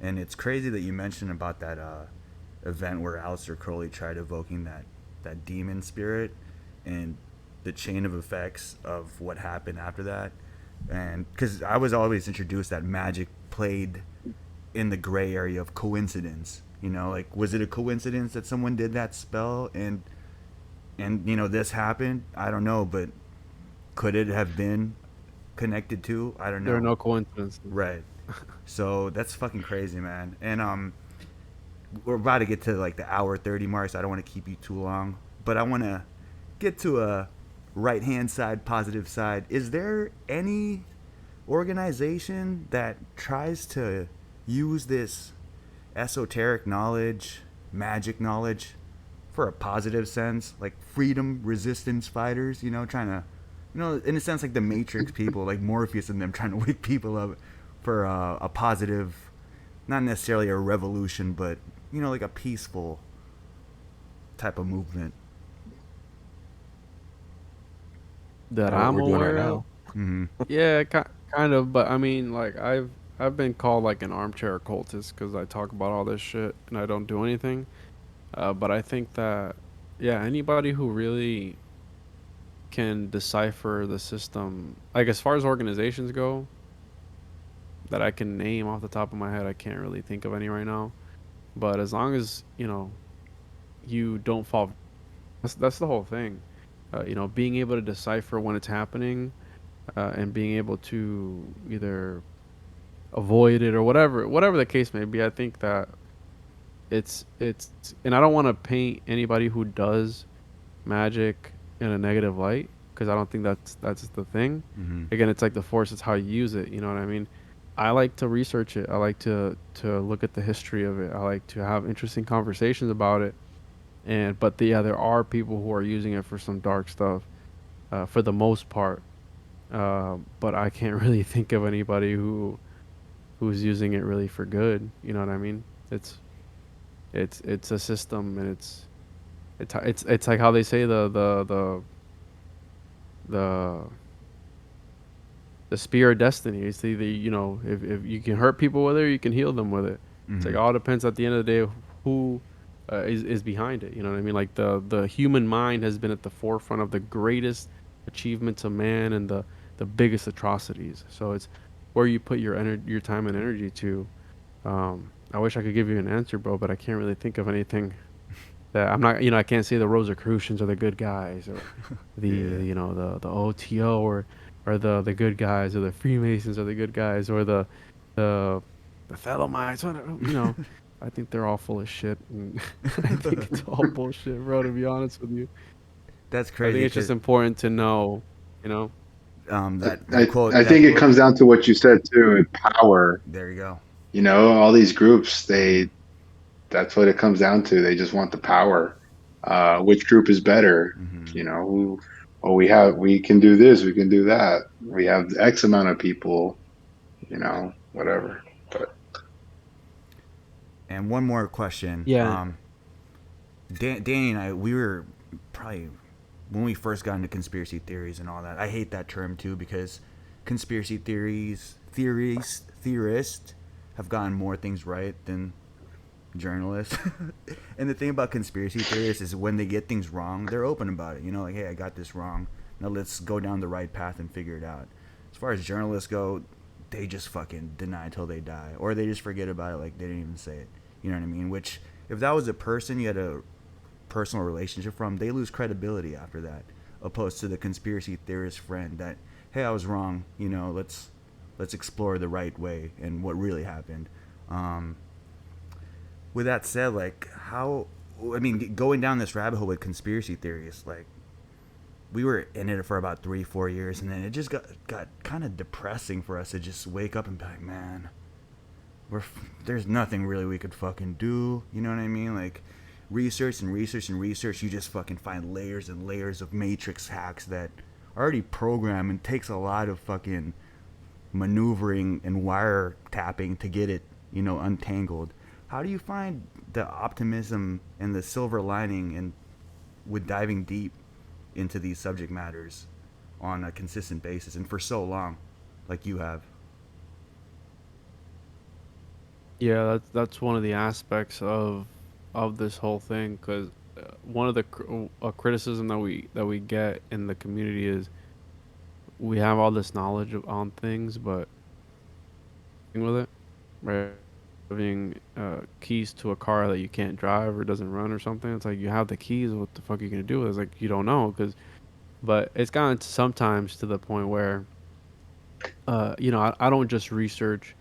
And it's crazy that you mentioned about that event where Aleister Crowley tried evoking that demon spirit and the chain of effects of what happened after that. And because I was always introduced that magic played in the gray area of coincidence. Like, was it a coincidence that someone did that spell and this happened? I don't know, but could it have been connected to? I don't know. There are no coincidences. Right. So that's fucking crazy, man. And we're about to get to like the hour 30 mark, so I don't want to keep you too long. But I want to get to a right-hand side, positive side. Is there any organization that tries to use this esoteric knowledge, magic knowledge, for a positive sense, like freedom resistance fighters, trying to, in a sense, like the Matrix people, like Morpheus and them trying to wake people up for a positive, not necessarily a revolution, but, like a peaceful type of movement. That What I'm we're doing right aware of. now. Mm-hmm. Yeah, kind of, but I mean, like I've been called like an armchair occultist because I talk about all this shit and I don't do anything. But I think that, yeah, anybody who really can decipher the system, like as far as organizations go, that I can name off the top of my head, I can't really think of any right now. But as long as you don't fall, that's the whole thing. Being able to decipher when it's happening, and being able to either avoid it or whatever the case may be. I think that it's and I don't want to paint anybody who does magic in a negative light because I don't think that's the thing. Mm-hmm. Again, it's like the force, it's how you use it, you know what I mean? I like to research it. I like to look at the history of it. I like to have interesting conversations about it. But there are people who are using it for some dark stuff, for the most part. But I can't really think of anybody who's using it really for good. You know what I mean? It's a system, and it's like how they say the the spear of destiny. It's either if you can hurt people with it, or you can heal them with it. Mm-hmm. It's like all depends at the end of the day who is behind it. You know what I mean? Like the human mind has been at the forefront of the greatest achievements of man and the biggest atrocities. So it's where you put your time and energy to. I wish I could give you an answer, bro, but I can't really think of anything that I'm not. I can't say the Rosicrucians are the good guys, or the the OTO, or the good guys, or the Freemasons are the good guys, or the Thelemites. Whatever. I think they're all full of shit, and I think it's all bullshit, bro. To be honest with you, That's I crazy. think it's just important to know, That quote. I that think it quote- comes down to what you said too, power. There you go. All these groups, that's what it comes down to. They just want the power. Which group is better? Mm-hmm. We can do this, we can do that. We have X amount of people, whatever. But And one more question. Yeah. Danny and I, we were probably when we first got into conspiracy theories and all that. I hate that term too because conspiracy theorists have gotten more things right than journalists. And the thing about conspiracy theorists is when they get things wrong, they're open about it. Like, hey, I got this wrong. Now let's go down the right path and figure it out. As far as journalists go, they just fucking deny till they die, or they just forget about it, like they didn't even say it. You know what I mean? Which, if that was a person you had a personal relationship from, they lose credibility after that, opposed to the conspiracy theorist friend that, hey, I was wrong. Let's explore the right way and what really happened. With that said, like going down this rabbit hole with conspiracy theories, like we were in it for about 3-4 years, and then it just got kind of depressing for us to just wake up and be like, man, there's nothing really we could fucking do. You know what I mean? Like research and research and research, you just fucking find layers and layers of matrix hacks that are already programmed and takes a lot of fucking maneuvering and wire tapping to get it, untangled. How do you find the optimism and the silver lining and with diving deep into these subject matters on a consistent basis and for so long, like you have? Yeah, that's one of the aspects of this whole thing, because one of the criticism that we get in the community is we have all this knowledge on things, but with it, right? Having keys to a car that you can't drive or doesn't run or something. It's like you have the keys. What the fuck are you gonna do with it? It's like you don't know, but it's gotten sometimes to the point where, I don't just research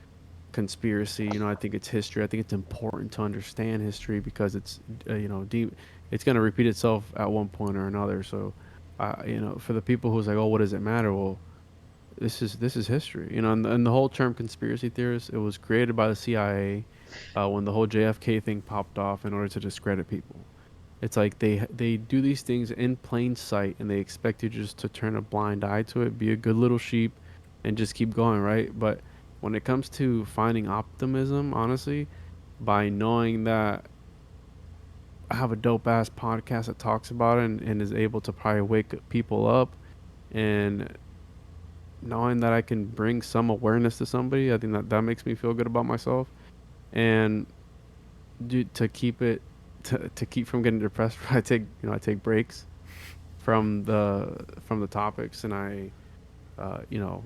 conspiracy. I think it's history. I think it's important to understand history because it's deep. It's gonna repeat itself at one point or another. So, for the people who's like, oh, what does it matter? Well, this is history, and the whole term conspiracy theorist, it was created by the CIA when the whole JFK thing popped off in order to discredit people. It's like they do these things in plain sight, and they expect you just to turn a blind eye to it, be a good little sheep, and just keep going, right? But when it comes to finding optimism, honestly, by knowing that I have a dope ass podcast that talks about it, and is able to probably wake people up, and knowing that I can bring some awareness to somebody, I think that makes me feel good about myself. And to keep it to keep from getting depressed, I take breaks from the topics, and you know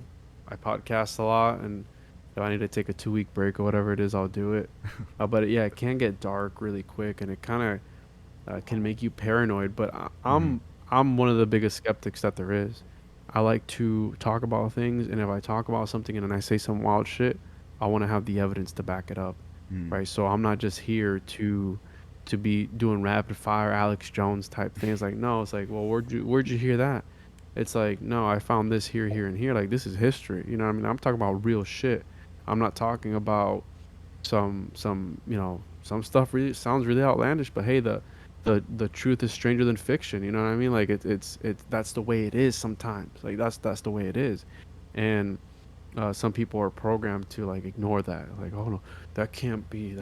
I podcast a lot, and if I need to take a 2 week break or whatever it is, I'll do it. But yeah, it can get dark really quick, and it kind of can make you paranoid. But Mm-hmm. I'm one of the biggest skeptics that there is. I like to talk about things, and if I talk about something and then I say some wild shit, I want to have the evidence to back it up, Mm. right? So I'm not just here to be doing rapid fire Alex Jones type things. Like, no, it's like, well, where'd you hear that? It's like, no, I found this here, here, and here. Like, this is history. You know what I mean? I'm talking about real shit. I'm not talking about some some stuff really sounds really outlandish, but hey, the truth is stranger than fiction. You know what I mean? Like, it's that's the way it is sometimes. Like, that's the way it is. And some people are programmed to like ignore that. Like, oh no, that can't be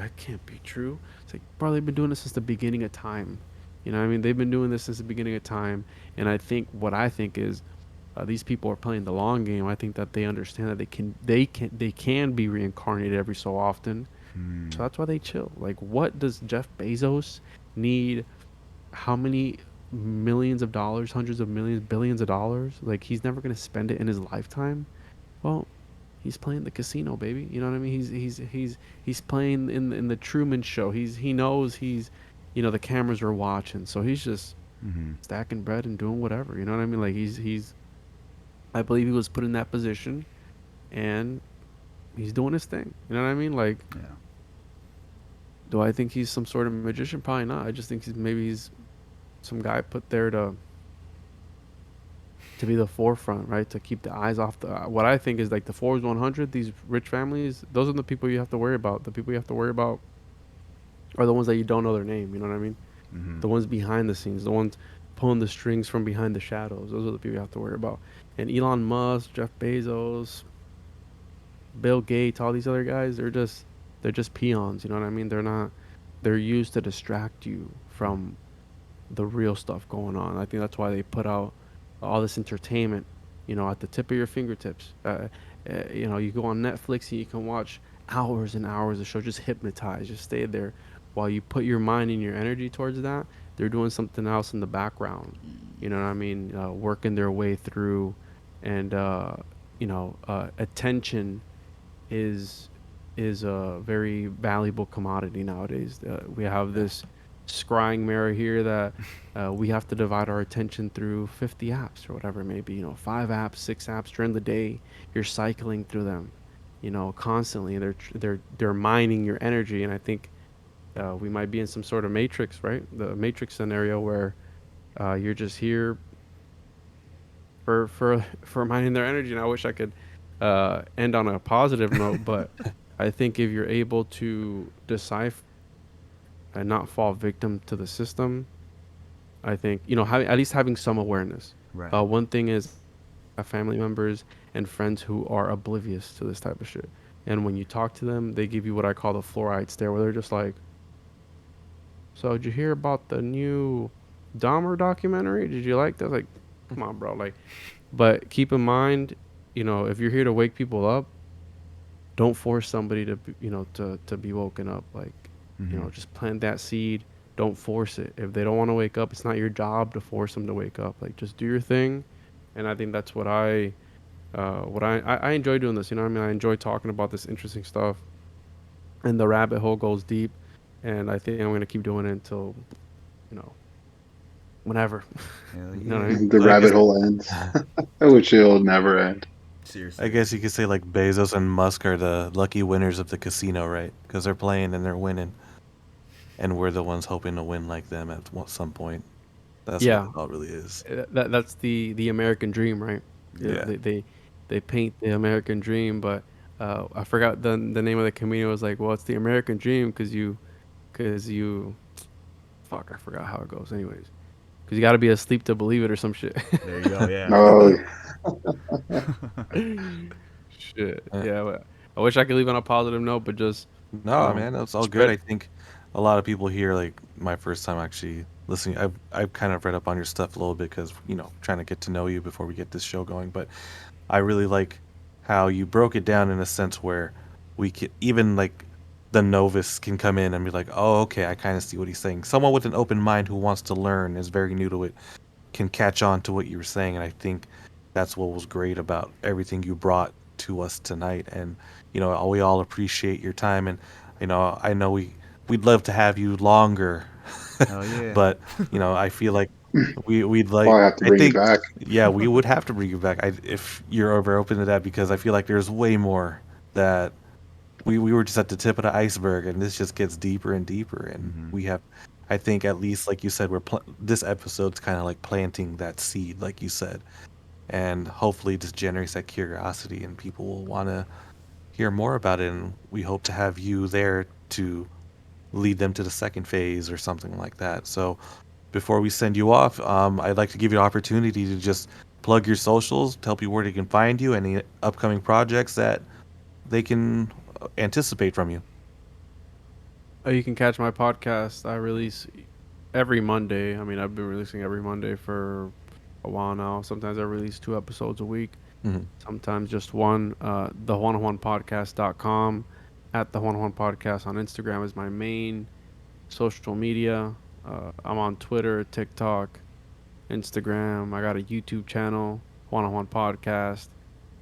true. It's like, bro, they've been doing this since the beginning of time. You know what I mean? They've been doing this since the beginning of time. And I think is these people are playing the long game. I think that they understand that they can be reincarnated every so often. So Mm. that's why they chill. Like, what does Jeff Bezos need? How many millions of dollars, hundreds of millions, billions of dollars? Like, he's never gonna spend it in his lifetime. Well, he's playing the casino, baby. You know what I mean? He's playing in the Truman Show. He knows the cameras are watching, so he's just Mm-hmm. stacking bread and doing whatever. You know what I mean? Like, he's I believe he was put in that position, and he's doing his thing. You know what I mean? Like, Yeah. do I think he's some sort of magician? Probably not. I just think he's some guy put there to be the forefront, right? To keep the eyes off the what I think is like the Forbes 100. These rich families, those are the people you have to worry about. The people you have to worry about are the ones that you don't know their name. You know what I mean? Mm-hmm. The ones behind the scenes, the ones pulling the strings from behind the shadows. Those are the people you have to worry about. And Elon Musk, Jeff Bezos, Bill Gates, all these other guys, they're just peons. You know what I mean? They're not. They're used to distract you from the real stuff going on. I think that's why they put out all this entertainment, at the tip of your fingertips. You go on Netflix and you can watch hours and hours of show, just hypnotized, just stay there while you put your mind and your energy towards that. They're doing something else in the background. You know what I mean? Working their way through, and attention is a very valuable commodity nowadays. We have this scrying mirror here that we have to divide our attention through 50 apps or whatever it may be. 5 apps, 6 apps during the day. You're cycling through them, constantly. They're mining your energy, and I think we might be in some sort of matrix, right? The matrix scenario where you're just here for mining their energy. And I wish I could end on a positive note, but I think if you're able to decipher and not fall victim to the system, I think at least having some awareness. Right. One thing is family members and friends who are oblivious to this type of shit, and when you talk to them, they give you what I call the fluoride stare, where they're just like, "So did you hear about the new Dahmer documentary? Did you like that?" Like, come on, bro. Like, but keep in mind, if you're here to wake people up, don't force somebody to be woken up. Like, Mm-hmm. just plant that seed. Don't force it. If they don't want to wake up, it's not your job to force them to wake up. Like, just do your thing. And I think that's what I enjoy doing this. You know what I mean? I enjoy talking about this interesting stuff, and the rabbit hole goes deep. And I think I'm gonna keep doing it until, you know, whenever. Hell You know what I yeah. mean? The So I guess rabbit hole ends, which will never end. Seriously. I guess you could say like Bezos and Musk are the lucky winners of the casino, right? Because they're playing and they're winning, and we're the ones hoping to win like them at some point. That's what Yeah, it all really is. that's the American dream, right? Yeah. They paint the American dream, but I forgot the name of the comedian. Was like, well, it's the American dream because you, fuck, I forgot how it goes. Anyways, because you got to be asleep to believe it or some shit. There you go. Yeah. Oh, Shit. Uh, Yeah. But I wish I could leave on a positive note, but just No, man, that's all good. spread. I think a lot of people here, like my first time actually listening, I've kind of read up on your stuff a little bit because trying to get to know you before we get this show going. But I really like how you broke it down in a sense where we can even like the novice can come in and be like, oh, okay, I kind of see what he's saying. Someone with an open mind who wants to learn, is very new to it, can catch on to what you were saying, and I think that's what was great about everything you brought to us tonight. And we all appreciate your time, and I know we'd love to have you longer, Hell yeah. but I feel like we'd I'll like, have to I bring you think, back. yeah, we would have to bring you back if you're ever open to that, because I feel like there's way more that we were just at the tip of the iceberg, and this just gets deeper and deeper, and Mhm. we have, I think, at least like you said, this episode's kind of like planting that seed, like you said, and hopefully just generates that curiosity, and people will want to hear more about it, and we hope to have you there to lead them to the second phase or something like that. So before we send you off, I'd like to give you an opportunity to just plug your socials, tell people where they can find you, any upcoming projects that they can anticipate from you. You can catch my podcast. I release every Monday. I mean, I've been releasing every Monday for a while now. Sometimes I release 2 episodes a week. Mhm. Sometimes just one. The Podcast.com. At the Juan Podcast on Instagram is my main social media. I'm on Twitter, TikTok, Instagram. I got a YouTube channel, Juan Podcast,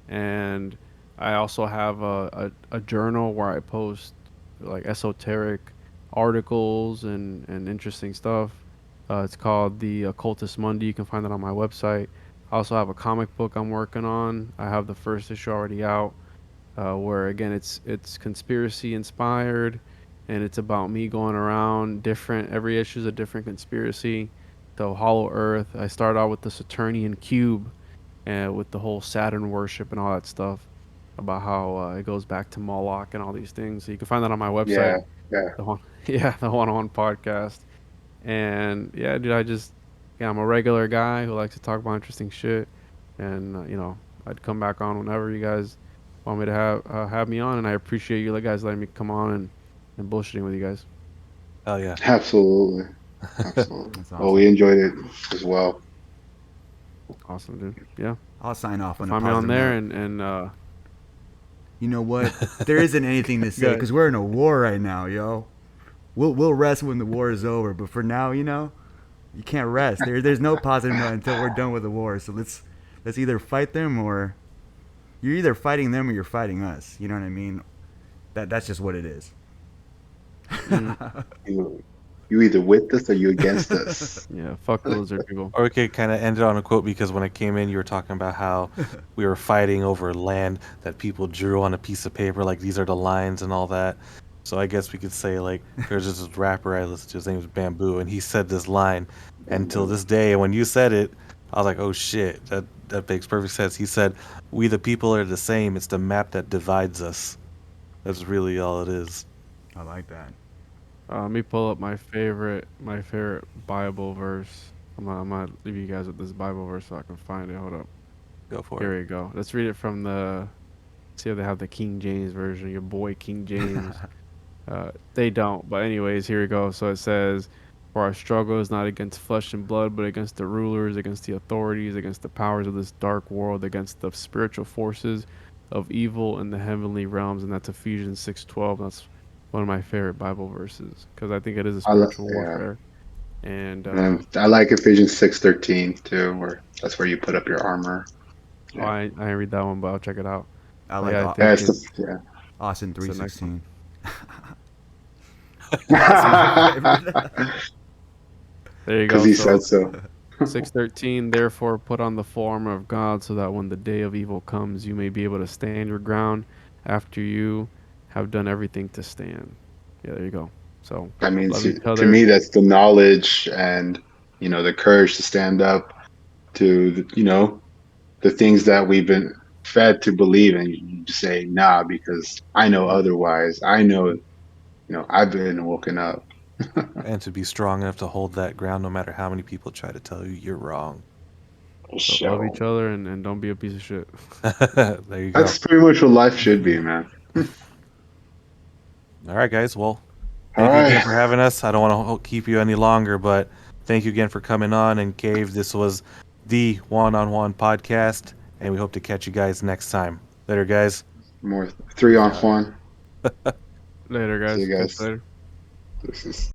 and I also have a journal where I post like esoteric articles and interesting stuff. It's called the Occultist Monday. You can find that on my website. I also have a comic book I'm working on. I have the first issue already out, where again it's conspiracy inspired, and it's about me going around different. Every issue is a different conspiracy. So Hollow Earth. I start out with the Saturnian cube, and with the whole Saturn worship and all that stuff, about how it goes back to Moloch and all these things. So you can find that on my website. Yeah, yeah. The one, yeah, the One Podcast. And yeah, dude, yeah, I'm a regular guy who likes to talk about interesting shit, and I'd come back on whenever you guys want me to have me on, and I appreciate you guys letting me come on and bullshitting with you guys. Oh yeah. Absolutely. Absolutely. That's Well, we awesome. enjoyed it as well. Awesome, dude. Yeah, I'll sign off on a find me on positive there, note. and You know what? There isn't anything to say Good. because we're in a war right now, yo. We'll rest when the war is over, but for now, you can't rest. There's no positive note until we're done with the war. So let's either fight them, or you're either fighting them or you're fighting us. You know what I mean? That's just what it is. mm, You either with us or you against us. yeah, fuck the lizard people. Or we could kind of end it on a quote, because when I came in, you were talking about how we were fighting over land that people drew on a piece of paper, like these are the lines and all that. So I guess we could say, like, there's just this rapper I listened to, his name was Bamboo, and he said this line, and till this day, when you said it, I was like, oh shit, that makes perfect sense. He said, "We the people are the same. It's the map that divides us." That's really all it is. I like that. Let me pull up my favorite Bible verse. I'm gonna leave you guys with this Bible verse so I can find it. Hold up. Go for Here it. we go. Let's read it from the. See if they have the King James version. Your boy King James. They don't. But anyways, here we go. So it says, "For our struggle is not against flesh and blood, but against the rulers, against the authorities, against the powers of this dark world, against the spiritual forces of evil in the heavenly realms." And that's Ephesians 6:12. That's one of my favorite Bible verses because I think it is a spiritual Yeah. warfare. And And I like Ephesians 6:13 too, where that's where you put up your armor. oh, I didn't read that one, but I'll check it out. I But like yeah, I Au- think That's yeah. Austin it's the next 316. there you go. Because he So said so. 6:13, therefore put on the full armor of God, so that when the day of evil comes, you may be able to stand your ground after you have done everything to stand. Yeah, there you go. So I mean, love each to other. me, that's the knowledge and the courage to stand up to the things that we've been fed to believe, and you just say nah because I know otherwise. I know, I've been woken up. And to be strong enough to hold that ground no matter how many people try to tell you you're wrong. So love each other and don't be a piece of shit. There you go. That's pretty much what life should be, man. All right, guys. Well, All thank you again right. for having us. I don't want to keep you any longer, but thank you again for coming on. And Cave, this was the Juan on Juan podcast, and we hope to catch you guys next time. Later, guys. More 3 on Juan. Later, guys. See you Catch guys. you later. This is